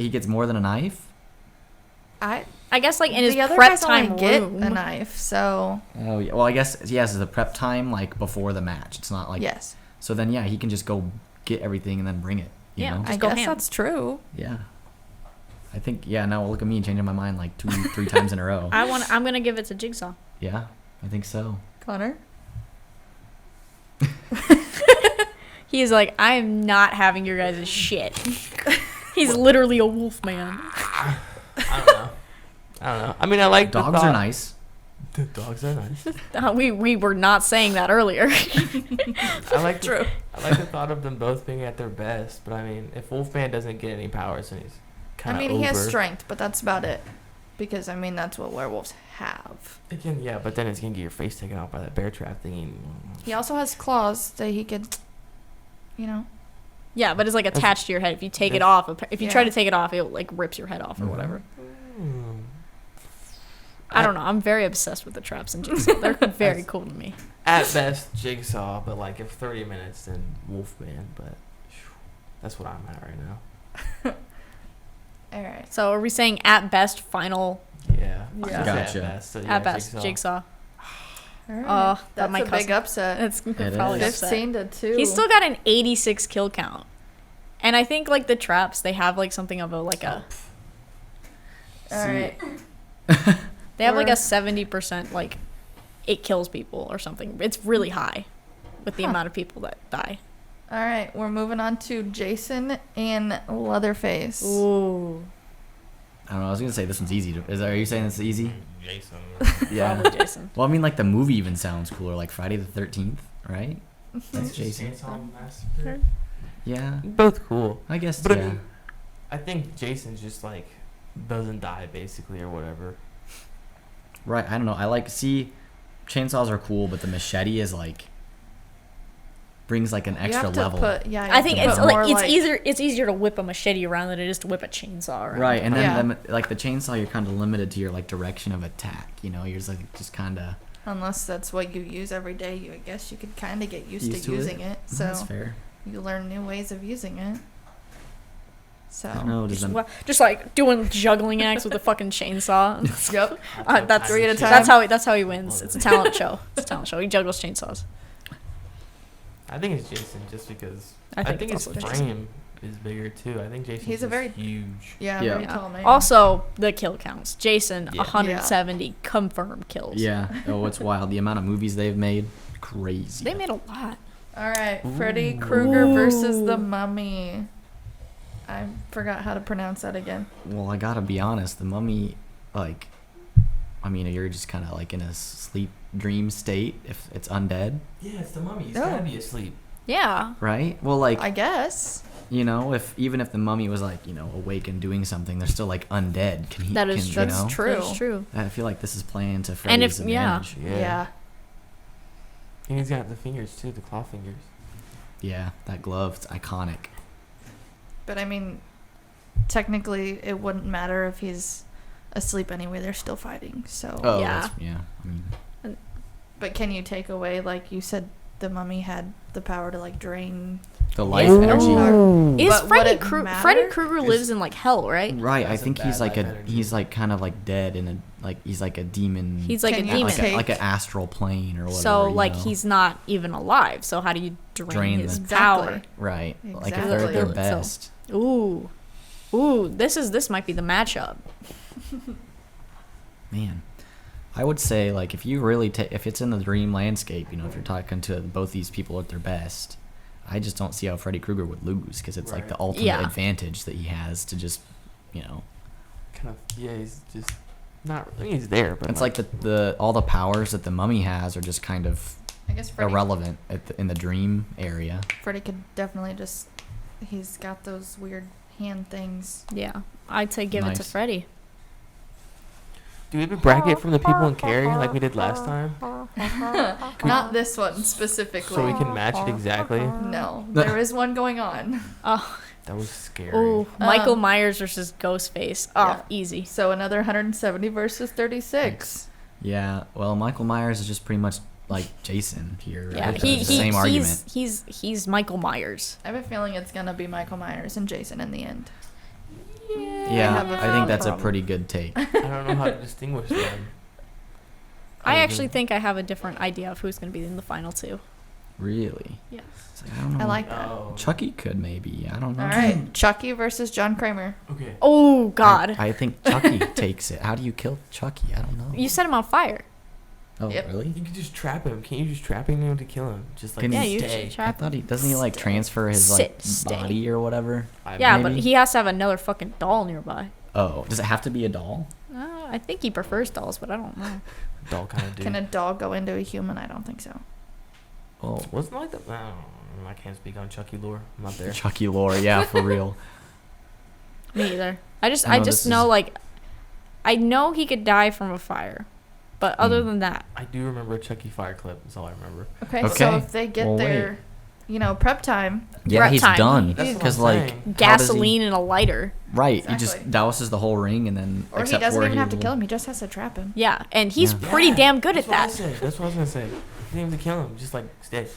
gets more than a knife? I guess like in his the other prep guys time only get room. a knife, so Oh, yeah. Well, I guess, yes, the prep time, like, before the match. It's not like... yes. So then, yeah, he can just go get everything and then bring it, you Yeah. know? I Just go guess ham. that's true. Yeah. I think, yeah, now look at me changing my mind like 3 times in a row. I'm gonna give it to Jigsaw. Yeah, I think so. Connor? He's like, I am not having your guys' shit. He's literally a wolf man. I don't know. I mean, I like Dogs the thought. are nice. The dogs are nice. We were not saying that earlier. I like the thought of them both being at their best. But I mean, if Wolfman doesn't get any powers, then he's kind I of mean, he has over. strength, but that's about it. Because, I mean, that's what werewolves have. Again, yeah, but then it's gonna get your face taken off by that bear trap thing. He also has claws that he could, you know. Yeah, but it's like attached to your head. If you take it Yeah. off, if you try Yeah. to take it off, it like rips your head off or Mhm. whatever. Hmm. I don't know. I'm very obsessed with the traps and Jigsaw. They're very cool to me. At best, Jigsaw, but like if 30 minutes, then Wolfman. But that's what I'm at right now. All right. So are we saying at best final Yeah. Yeah. Gotcha. At best, so yeah, at best Jigsaw? All right. That That's might a cause- big upset. That's It probably is. upset. 15-2. He's still got an 86 kill count. And I think like the traps, they have like something of a All right. they have like Or- a 70% like it kills people or something. It's really high with the amount of people that die. All right. We're moving on to Jason and Leatherface. Ooh. I don't know. I was gonna say this one's easy. Are you saying it's easy? Jason. Yeah. Probably Jason. Well, I mean, like the movie even sounds cooler, like Friday the 13th, right? That's Jason. Yeah, Both cool. I guess. But I yeah. mean, I think Jason's just like doesn't die basically or whatever. Right. I don't know. I like chainsaws are cool, but the machete is like brings like an You extra have to level. put, yeah. you I have think to it's put more, like it's easier to whip a machete around than it is to whip a chainsaw around. Right, and then Yeah. like the chainsaw, you're kind of limited to your like direction of attack. You know, you're just kind of Unless that's what you use every day, I guess you could kind of get used to to using it. So That's fair. you learn new ways of using it. So I don't know. Does Just like doing juggling acts with a fucking chainsaw. Yep. That's 3 at a time. That's how he wins. It's a talent show. It's a talent show. He juggles chainsaws. I think it's Jason just because I think his it's also frame is bigger too. I think Jason's He's a very- huge. Yeah, Yeah. very tall man. Also, the kill counts. Jason, Yeah. 170 confirmed kills. Yeah. Oh, it's wild. The amount of movies they've made, crazy. They made a lot. All right, Freddy Krueger versus the Mummy. I forgot how to pronounce that again. Well, I gotta be honest. The Mummy, like, I mean, you're just kind of like in a sleep dream state if it's undead, Yeah, it's the mummy. He's Oh. gotta be asleep. Yeah. right? Well, like, I guess. you know, even if the mummy was like, you know, awake and doing something, they're still like undead. Can he? That is can, true. You know? That's true. That's true. I feel like this is playing to And if- Freddy's yeah. advantage. Yeah. And he's got the fingers too, the claw fingers. Yeah, that glove's iconic. But I mean, technically, it wouldn't matter if he's asleep anyway. They're still fighting. So. Oh, Yeah. that's, yeah. I mean, But can you take away, like you said, the Mummy had the power to like drain? the life Ooh. energy. Is But would Freddy it Krueger? matter? Freddy Krueger Is- lives in like hell, right? Right, I That's a think he's bad like life a energy. he's like kind of like dead in a like he's like a demon. He's like Can a you demon. take- like an astral plane or whatever. So you like know? he's not even alive. So how do you drain his the- power? right. Like if Exactly. they're their So- best. Ooh, ooh. This might be the matchup. Man, I would say like if you really if it's in the dream landscape, you know, if you're talking to both these people at their best, I just don't see how Freddy Krueger would lose because it's like Right. the ultimate Yeah. advantage that he has to just, you know, Kind of. Yeah, he's just not. I mean, he's there, but it's like the all the powers that the mummy has are just kind of I guess Freddy. irrelevant in the dream area. Freddy could definitely just. He's got those weird hand things. Yeah, I'd say give it to Nice. Freddy. Do we have a bracket from the people in Carrie like we did last time, Not this one specifically. so we can match it exactly? No, there is one going on. Oh, That was scary. ooh. Michael Um, Myers versus Ghostface. Oh, yeah. easy. So another 170 versus 36. Yeah, well, Michael Myers is just pretty much like Jason here. Right? Yeah, It's he, the same argument. he's Michael Myers. I have a feeling it's gonna be Michael Myers and Jason in the end. Yeah, have a I think that's a problem. pretty good take. I don't know how to distinguish them. I actually think I have a different idea of who's going to be in the final two. Really? Yes. It's like, I don't know. I like that. Oh. Chucky could maybe. I don't know. All right, Chucky versus John Kramer. Okay. Oh God! I think Chucky takes it. How do you kill Chucky? I don't know. You set him on fire. Oh, Yep. really? You can just trap him. Can't you just trap him to kill him? Just like Can Yeah, he you stay. should I trap. thought he doesn't he like transfer his like Stay. body or whatever. Yeah, maybe? but he has to have another fucking doll nearby. Oh, does it have to be a doll? I think he prefers dolls, but I don't know. Doll kind of dude. Can a dog go into a human? I don't think so. Oh, Wasn't like that. I can't speak on Chucky lore. I'm not there. Chucky lore, yeah, for real. Me either. I I just know just this know is- like, I know he could die from a fire, but other Mm. than that, I do remember a Chucky fire clip. That's all I remember. Okay, so Okay. if they get Well, their, prep time, Yeah, Rat he's time. done. That's what Because I'm like saying. how does he- gasoline and a lighter. Right, he just Exactly. douses the whole ring and then. or he except doesn't for even have to will- kill him. He just has to trap him. Yeah, and he's Yeah. pretty damn good at That's that. what I said. That's what I was gonna say. You didn't have to kill him. Just like stay.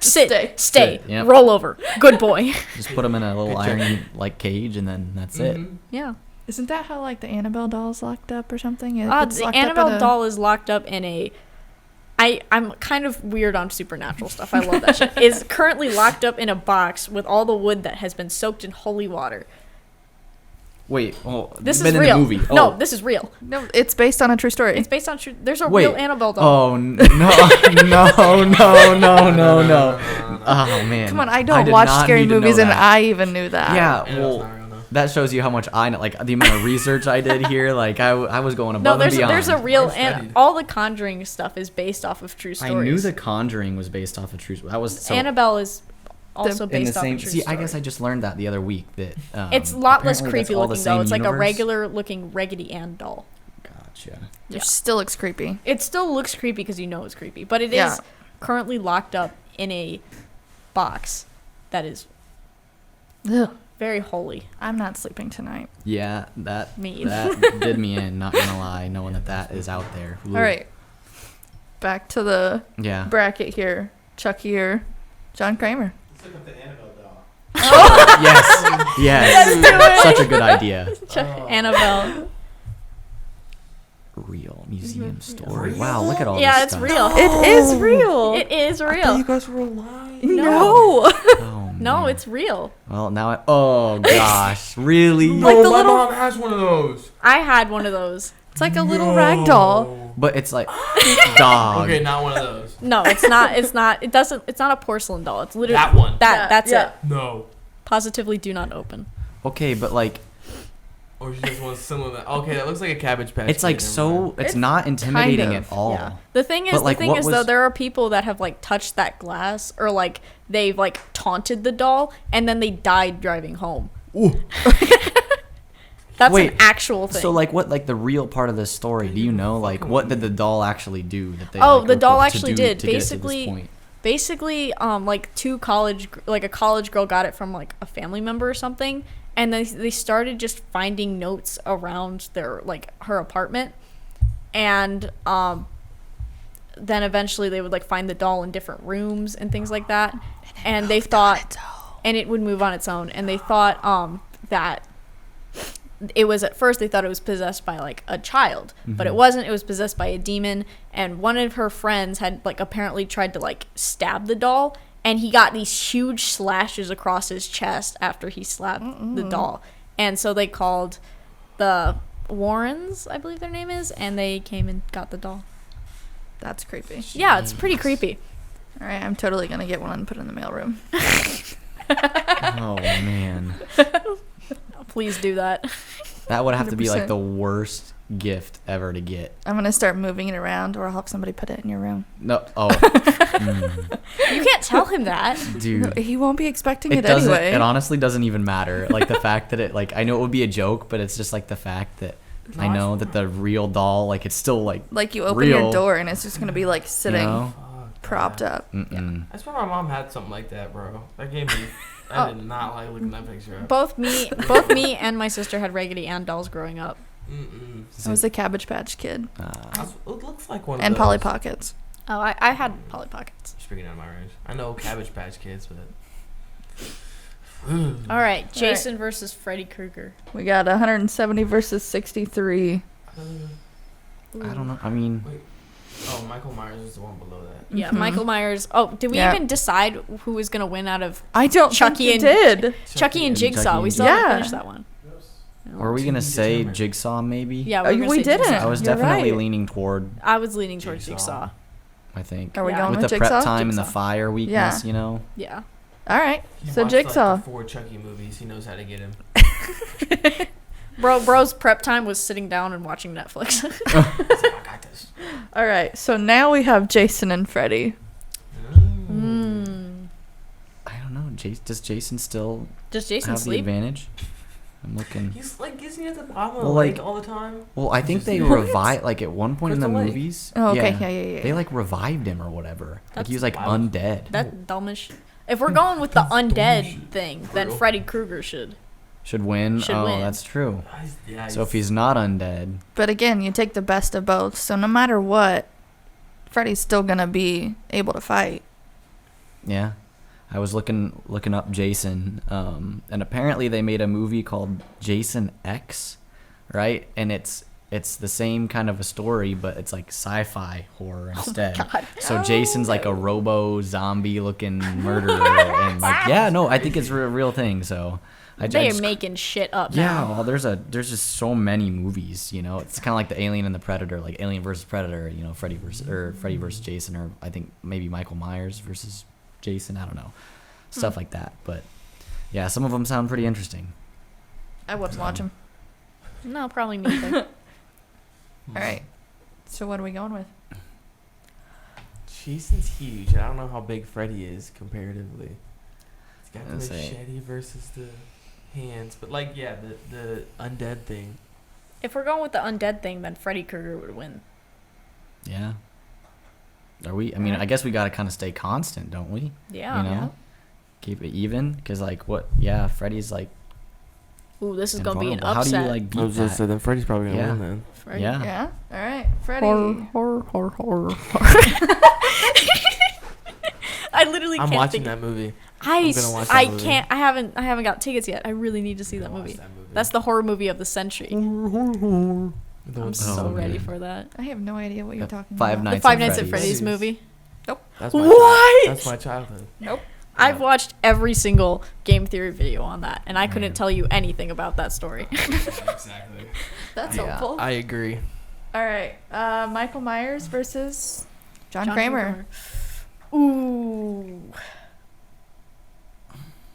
Stay. Sit, yep. Roll over. Good boy. Just put him in a little Good job. iron like cage and then that's it. Mhm. Yeah. Isn't that how like the Annabelle doll's locked up or something? It's The locked up in Annabelle a- doll is locked up in a. I'm kind of weird on supernatural stuff. I love that shit. Is currently locked up in a box with all the wood that has been soaked in holy water. Wait, oh, This been is in real. the movie. Oh. No, this is real. No, it's based on a true story. It's based on true. There's a Wait. real Annabelle doll. Oh no no! Oh man! Come on, I don't did watch not scary need to know movies, and that. I even knew that. Yeah, Yeah, well, that's not real, no. that shows you how much I know. Like the amount of research I did here. Like I was going above No, and there's beyond. there's a real I studied. all the Conjuring stuff is based off of true I stories. knew The Conjuring was based off of true. That was so Annabelle is also in based the off same. of true See, story. I guess I just learned that the other week. That It's a lot less apparently that's creepy all the looking though. same It's like a universe. regular looking Raggedy Ann doll. Gotcha. It Yeah. still looks creepy. It still looks creepy because you know it's creepy, but it is Yeah. currently locked up in a box that is Ugh. very holy. I'm not sleeping tonight. Yeah, that Me. that did me in. Not gonna lie, knowing that is out there. Ooh. All right, back to the Yeah. bracket here. Chucky or John Kramer? Let's look up the Annabelle doll. Yes. Yes. Such a good idea. Annabelle. real museum story. Wow, look at all Yeah, this it's stuff. real. It is real. It is I thought real. you guys were lying. No. Oh, No, man. it's real. Well, now oh gosh, really? No, Like the my little- mom has one of those. I had one of those. It's like a little rag doll. But it's like dog. Okay, not one of those. No, it's not. It's not. It doesn't. It's not a porcelain doll. It's literally That one. That's Yeah. it. No. Positively, do not open. Okay, but like Or she just wants similar to that. Okay, that looks like a Cabbage Patch. it's like Kid, never so mind. it's It's not intimidating kind at of, all. Yeah. The thing is, But, like, what though, was- there are people that have like touched that glass or like they've like taunted the doll and then they died driving home. That's Wait, an actual thing. So like what like the real part of this story? Do you know like what did the doll actually do that they? Oh, like, the were doll to actually do did. to get it to this point? Basically, like a college girl got it from like a family member or something, and they started just finding notes around their like her apartment, and then eventually they would like find the doll in different rooms and things like that, and they thought, and it would move on its own, and they thought that it was at first they thought it was possessed by like a child, but it wasn't. It was possessed by a demon, and one of her friends had like apparently tried to like stab the doll, and he got these huge slashes across his chest after he slapped the doll, and so they called the Warrens, I believe their name is, and they came and got the doll. That's creepy. Yeah, it's pretty creepy. All right, I'm totally gonna get one and put it in the mailroom. Oh man, Please do that. that would have to be like 100%. the worst gift ever to get. I'm gonna start moving it around, or I'll have somebody put it in your room. No, oh, You can't tell him that. dude. He won't be expecting It it doesn't. anyway. It honestly doesn't even matter. Like the fact that it, like, I know it would be a joke, but it's just like the fact that I know that the real doll, like, it's still like, Like you open real, your door and it's just gonna be like you sitting know? Fuck, propped man. up. Mm-mm. I swear my mom had something like that, bro. That gave me. I did not like looking that picture up. Both me and my sister had Raggedy Ann dolls growing up. Mm-mm. I was a Cabbage Patch Kid It looks like one of and those. Polly Pockets. Oh, I had Polly Pockets. Speaking out of my range, I know Cabbage Patch Kids, but. All right, Jason versus Freddy Krueger. We got 170 versus 63. I don't know. I mean, Wait. Oh, Michael Myers is the one below that. Yeah, Mhm. Michael Myers. Oh, did we Yeah. even decide who was gonna win out of I don't Chucky think we and- did. Chucky and Jigsaw? Chucky We and still haven't Jigsaw. finished that one. were we gonna say Jigsaw maybe? Yeah, Oh, were gonna we say didn't. Jigsaw. I was You're definitely right. leaning toward. I was leaning towards Jigsaw. Jigsaw. I think Are we Yeah. going with with the Jigsaw? prep time and the Jigsaw. fire weakness, you know. Yeah. All right. He So watched, Jigsaw. Like, the 4 Chucky movies. He knows how to get him. Bro's prep time was sitting down and watching Netflix. He's like, I got this. All right. So now we have Jason and Freddy. I don't know. Does Jason still Does Jason have the sleep? advantage? I'm looking. He's like, isn't he at the bottom of Well, the lake like- all the time? Well, I think they What? revived, like, at one point in the Crystal Lake. movies. Oh, okay. Yeah. They, like, revived him or whatever. Like, he was, like, That's- undead. That's dumbish. If we're going with the undead dumb. thing, For then real? Freddy Krueger should. Should win? Should Oh, win. that's true. Yeah, So if he's not undead, But again, you take the best of both. So no matter what, Freddy's still gonna be able to fight. yeah. I was looking up Jason, and apparently they made a movie called Jason X, right? And it's the same kind of a story, but it's like sci-fi horror instead. God. So Jason's like a robo zombie looking murderer, and like I think it's a real thing. So They are making shit up yeah. now. Well, there's just so many movies. You know, it's kind of like the Alien and the Predator, like Alien versus Predator. You know, Freddy versus Jason, or I think maybe Michael Myers versus Jason. I don't know, stuff like that. But yeah, some of them sound pretty interesting. I wouldn't watch him. No, probably neither. All right. So what are we going with? Jason's huge. I don't know how big Freddy is comparatively. He's got the I'd say- machete versus the hands, but like the undead thing. If we're going with the undead thing, then Freddy Krueger would win. Yeah. Are we? I mean, I guess we got to kind of stay constant, don't we? Yeah. You know, keep it even, because like what? Yeah, Freddy's like. Ooh, this is gonna be an invulnerable. upset. How do you like beat that? then Freddy's probably gonna win then. Freddy. Yeah. Yeah. All right. Freddy. Horror. I literally I'm can't watching think. that movie. I gonna watch that I movie. can't. I haven't got tickets yet. I really need to see that Watch movie. that movie. That's the horror movie of the century. I'm so Oh, ready man. for that. I have no idea what you're talking Five about. Nights The Five at Nights at Freddy's. Freddy's movie. That's my What? That's my childhood. I've watched every single game theory video on that, and I couldn't tell you anything about that story. Exactly. That's Yeah. helpful. I agree. All right. Michael Myers versus John Kramer. Ooh.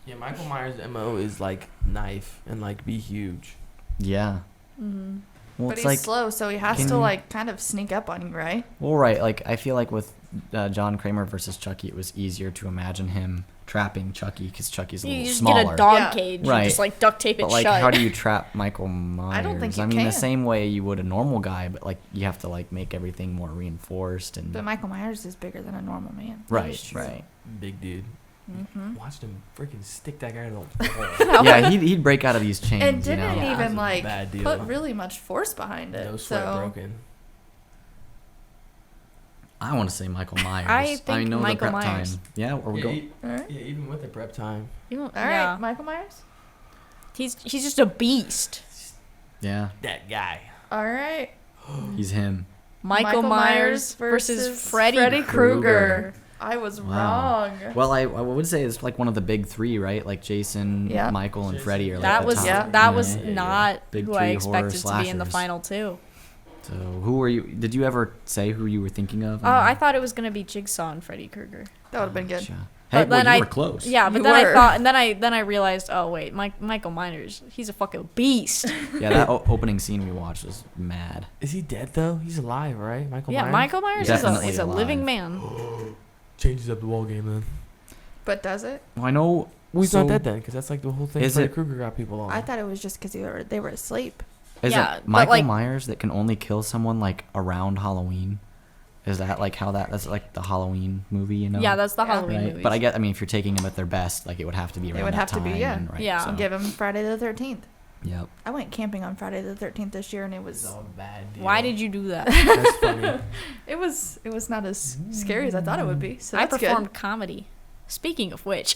Yeah, Michael Myers' MO is like knife and like be huge. Yeah. Mm-hmm. Well, But it's he's like, slow, so he has can to you- like kind of sneak up on you, right? well, right. Like, I feel like with John Kramer versus Chucky, it was easier to imagine him trapping Chucky because Chucky's a You little just smaller. get a dog Yeah. cage and Right. just like duct tape it But like, shut. how do you trap Michael Myers? I don't think you I mean, the can. same way you would a normal guy, but like you have to like make everything more reinforced and But Michael Myers is bigger than a normal man. right, right. Big dude. Mm-hmm. Watched him freaking stick that guy in the wall. Yeah, he'd break out of these chains. And you didn't know? Yeah. even That's a like bad deal. put really much force behind it. No sweat so broken. I want to say Michael Myers. I think know Michael the prep Myers. time. Yeah, are we going? all right. Yeah, even with the prep time. You don't- All right, yeah. Michael Myers. He's just a beast. Yeah, That guy. All right. he's him. Michael Myers versus Freddy Krueger. I was Wow. wrong. Well, I would say it's like one of the big three, right? Like Jason, Yeah. Michael, and Freddy are like That the was top. yeah. that was Yeah. not Big who three I horror expected to be in the slashers. final two. So who were you? Did you ever say who you were thinking of? Oh, I thought it was gonna be Jigsaw and Freddy Krueger. That would have been good. Gotcha. But Hey, then well, you I- were close. Yeah, but You then were. I thought, and then I realized, oh wait, Michael Myers, he's a fucking beast. Yeah, that opening scene we watched was mad. Is he dead though? He's alive, right? Michael Yeah, Myers? Michael Myers Definitely is a alive. living man. Changes up the wall game then. But does it? Well, I know. Well, he's so- not dead then, because that's like the whole thing. Is Freddy it- Krueger got people on. I thought it was just because they were asleep. Is Yeah, it but, Michael like- Myers that can only kill someone like around Halloween? Is that like how that's like the Halloween movie? You know. Yeah, that's the Yeah. Halloween right. movie. But I mean, if you're taking them at their best, like it would have to be around would that have to be, time yeah. and, right, Yeah. so- Give him Friday the 13th. Yep. I went camping on Friday the 13th this year, and it It's was all a bad deal. Why did you do that? That's funny. it was not as scary as I thought it would be. So I that's performed good. comedy. Speaking of which,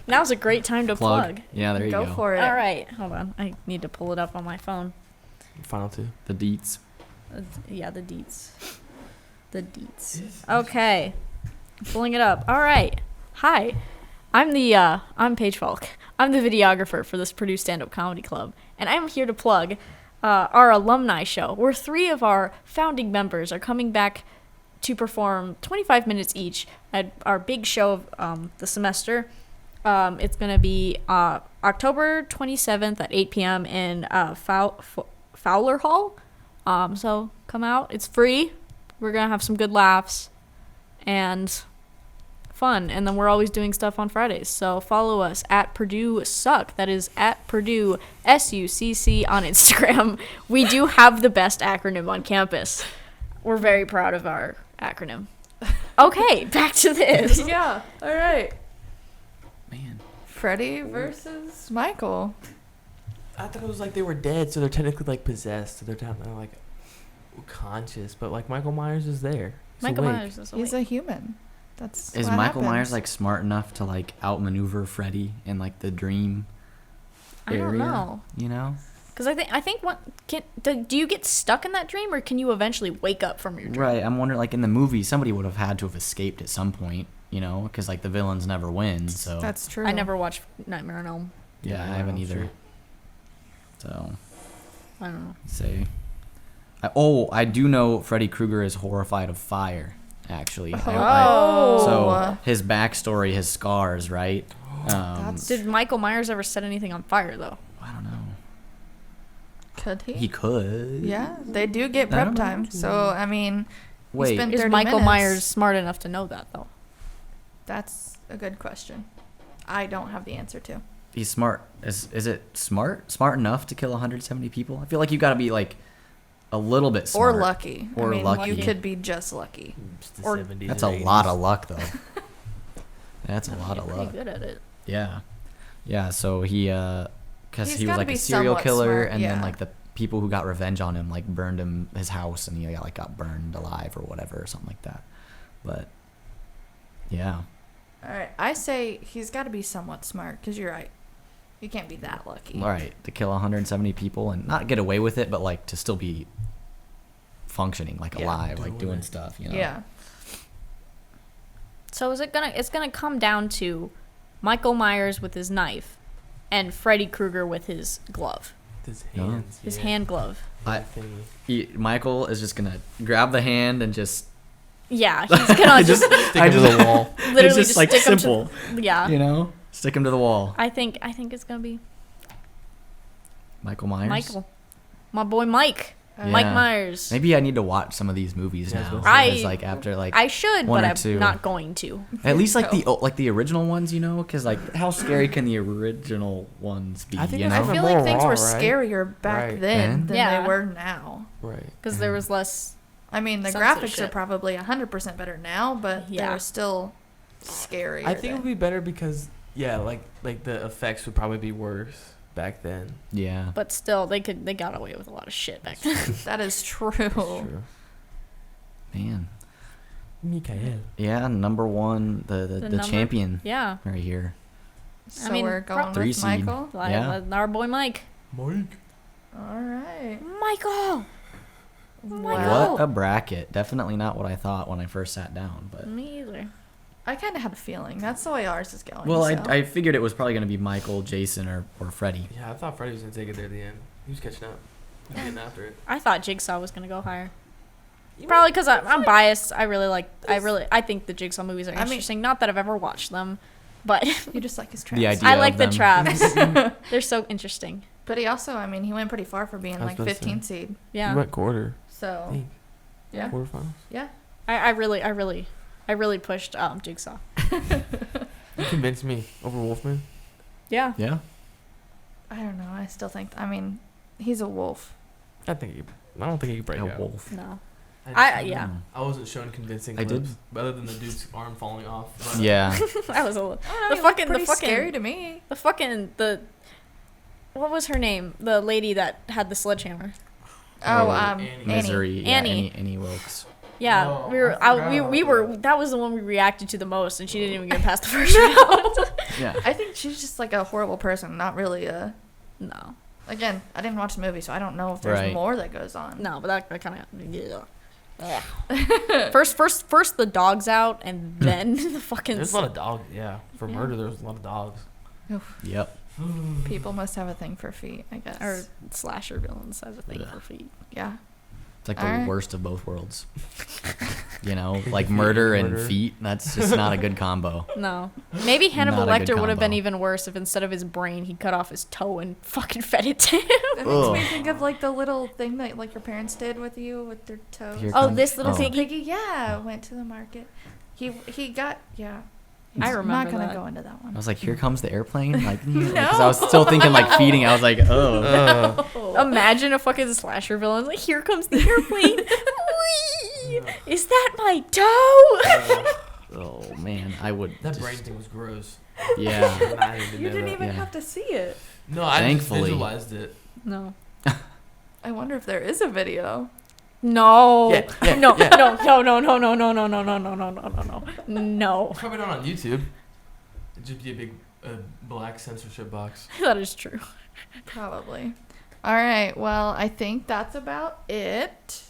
now's a great time to plug. Yeah, there you go. Go for it. All right, hold on. I need to pull it up on my phone. Final two. The deets. Yeah, the deets. The deets. Okay. Pulling it up. All right. Hi. I'm Paige Falk. I'm the videographer for this Purdue Stand-Up Comedy Club, and I'm here to plug our alumni show, where 3 of our founding members are coming back to perform 25 minutes each at our big show of the semester. It's going to be October 27th at 8 p.m. in Fowler Hall. So come out. It's free. We're going to have some good laughs and fun. And then we're always doing stuff on Fridays. So follow us at Purdue Suck. That is at Purdue SUCC on Instagram. We do have the best acronym on campus. We're very proud of our acronym. Okay, back to this. Yeah. All right. Man. Freddy versus Michael. I thought it was like they were dead, so they're technically like possessed. So they're like conscious, but like Michael Myers is there. He's Michael awake. Myers is He's awake. a human. That's Is what Michael Myers happens. like smart enough to like outmaneuver Freddy in like the dream I area? don't know. You know? Because I think what do you get stuck in that dream, or can you eventually wake up from your dream? Right. I'm wondering, like in the movie, somebody would have had to have escaped at some point. You know, because like the villains never win. So That's true. I never watched Nightmare on Elm. yeah, I haven't either. So I don't know. say. I do know Freddy Krueger is horrified of fire. Actually. Oh. So his backstory, his scars, right? That's- Did Michael Myers ever set anything on fire though? I don't know. Could he? He could. Yeah, they do get I prep don't know. time. So I mean, Wait. spent Is 30 Michael minutes. Myers smart enough to know that though? That's a good question. I don't have the answer to. He's smart. Is it smart? Smart enough to kill 170 people? I feel like you got to be like a little bit smart. Or lucky. Or I mean, lucky. you could be just lucky. It's the Or- 70s That's a and lot 80s. of luck, though. That's a lot You're of pretty luck. good at it. Yeah, yeah. So he, because He's he was gotta like be a serial somewhat killer, smart, and then yeah. like the people who got revenge on him like burned his house, and he got burned alive or whatever, or something like that. But yeah, All right, I say he's got to be somewhat smart because you're right. You can't be that lucky. All right, to kill 170 people and not get away with it, but like to still be functioning, like Yeah. alive, like doing stuff, you know? Yeah. So it's gonna come down to Michael Myers with his knife and Freddy Krueger with his glove, His No. hands. his yeah. hand glove. I, Thingy. Michael is just gonna grab the hand and just, Yeah, he's gonna just Stick him to the wall. literally it's just just like stick him simple, to. Yeah, you know, stick him to the wall. I think it's gonna be Michael Myers. Michael, my boy Mike, Yeah. Mike Myers. Maybe I need to watch some of these movies Yeah, now. I- Because, like after like I should, one but or I'm two. not going to. at least like the original ones, you know, because like how scary can the original ones be? I think you it's I know? feel more like things raw, were right? scarier back Right. then than Yeah. they were now. Right. Because there was less. I mean, the graphics are Censorship. probably 100% better now, but Yeah. they're still scary. I think it would be better because like the effects would probably be worse back then. Yeah. But still, they got away with a lot of shit back then. that is true. True. Man. Mikael. Yeah, number one, the number- champion Yeah, right here. So I mean, we're going Three with seed. Michael. like, Yeah. our boy Mike. Mike. All right. Michael. Wow. What a bracket. Definitely not what I thought when I first sat down, but Me either. I kind of had a feeling that's the way ours is going. well, so. I figured it was probably going to be Michael, Jason, or Freddy. Yeah, I thought Freddy was gonna take it there at the end. He was catching up. He was getting after it. I thought Jigsaw was gonna go higher. Probably because I'm biased. I think the Jigsaw movies are I mean- interesting. Not that I've ever watched them, but You just like his traps. The idea I like of the them. traps. They're so interesting. But he also, I mean, he went pretty far for being I was like about to say. 15 seed. He Yeah, went quarter. So, Think. yeah. Quarterfinals. Yeah. I really pushed Jigsaw. You convinced me over Wolfman. Yeah, Yeah. I don't know. I still think, I mean, he's a wolf. I don't think he could break A out. wolf. no, I yeah. I wasn't shown convincing I clips, did. other than the dude's arm falling off. But, Yeah. that was a little. I The mean, fucking- pretty the fucking- scary to me. What was her name? The lady that had the sledgehammer. Oh, Annie. Annie. Misery. Yeah, Annie. Annie Wilkes. Yeah, Oh, we were. I forgot We about were. that. That was the one we reacted to the most, and she didn't even get past the first round. Yeah. I think she's just like a horrible person, not really a. No, Again, I didn't watch the movie, so I don't know if there's Right. more that goes on. no, but that kind of. Yeah. First the dogs out, and then the fucking. There's a lot of dogs. Yeah, for murder, there was a lot of dogs. Yep. People must have a thing for feet, I guess. or slasher villains has a thing Ugh. for feet. Yeah. It's like the Alright. worst of both worlds. You know, like Feet murder and and murder. feet. That's just not a good combo. No, maybe Hannibal Not a good Lecter would have been combo. even worse if instead of his brain, he cut off his toe and fucking fed it to him. That makes me Ugh. think of like the little thing that like your parents did with you with their toes. Here Oh, comes- this little oh. piggy. Piggy, yeah, went to the market. He got yeah. I He's remember not gonna that. go into that I one. was like, here comes the airplane. Like, because I was still thinking like feeding. I was like, oh. Imagine a fucking slasher villain like, here comes the airplane. Whee! Is that my toe? Oh man, I would. That just- brain thing was gross. Yeah. I didn't You know didn't that. even Yeah. have to see it. No, I Thankfully. just visualized it. No. I wonder if there is a video. No. Yeah, yeah, no, yeah. no, no, no, no, no, no, no, no, no, no, no, no, no, no. No. Probably not on YouTube. It'd just be a big black censorship box. That is true. Probably. All right. Well, I think that's about it.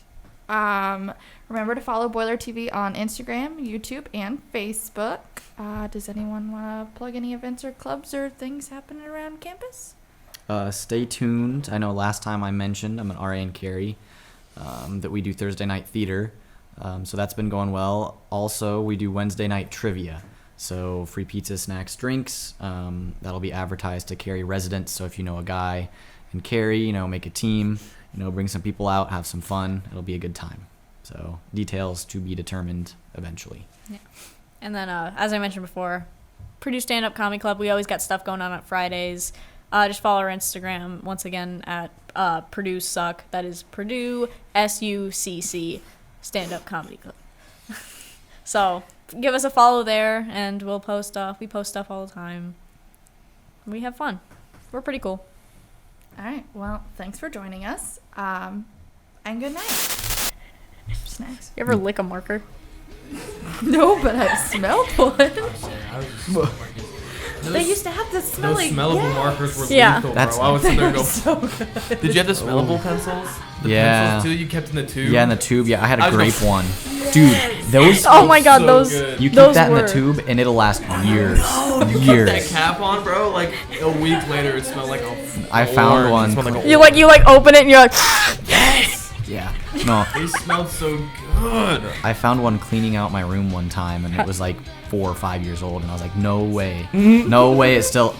Remember to follow Boiler TV on Instagram, YouTube, and Facebook. Does anyone want to plug any events or clubs or things happening around campus? Stay tuned. I know last time I mentioned I'm an RA in Cary, that we do Thursday night theater. So that's been going well. Also, we do Wednesday night trivia. So free pizza, snacks, drinks. That'll be advertised to Cary residents. So if you know a guy in Cary, make a team, bring some people out, have some fun. It'll be a good time. So details to be determined eventually. And then, as I mentioned before, Purdue Stand Up Comedy Club. We always got stuff going on Fridays. Just follow our Instagram once again at Purdue Suck. That is Purdue SUCC Stand Up Comedy Club. So give us a follow there, and we'll post stuff. We post stuff all the time. We have fun. We're pretty cool. All right. Well, thanks for joining us. And good night. Snacks. You ever lick a marker? No, but I've smelled one. I was just They used to have the smelly. Those smellable markers were Yeah. lethal, That's- bro. I would sit there and go. So good. Did you have the smellable pencils? The Yeah. pencils too. You kept in the tube. Yeah, in the tube. Yeah, I had I a was grape gonna- one. Dude, those Oh my god, so those. good. you keep those that in were- the tube and it'll last years. That Years. cap on, bro. Like a week later, it smelled like a. I found orange. one. It smelled like a You like open it and you're like, Yeah. No, They smelled so good. I found one cleaning out my room one time, and it was like 4 or 5 years old, and I was like, no way, no way. It still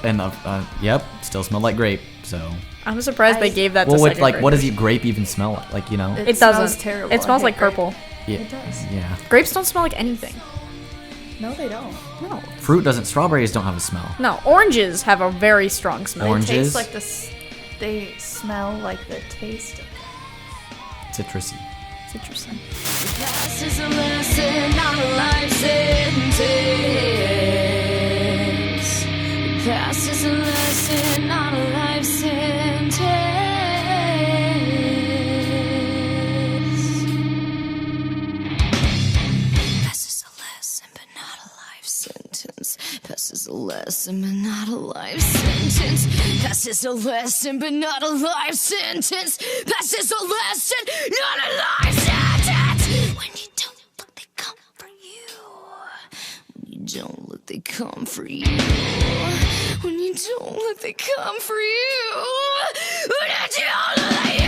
yep, still smelled like grape. So I'm surprised they gave that well, to what, second like what graders. does grape even smell like? You know? It smells doesn't. terrible. It smells I like hate grape. purple. Yeah. It does. Yeah. Grapes don't smell like anything. No, they don't. No. Fruit doesn't. Strawberries don't have a smell. No. Oranges have a very strong smell. Orange- They taste Oranges? like this. They smell like the taste of. Citrusy. It's interesting. Past is a lesson, not a life sentence. Past is a lesson, not a life sentence. Past is a lesson, but not a life sentence. Past is a lesson, but not a life sentence. Past is a lesson, but not a life sentence. Past is a lesson, not a life sentence. When you don't look, they come for you. When you don't look, they come for you. When you don't look, they come for you. When you don't look, they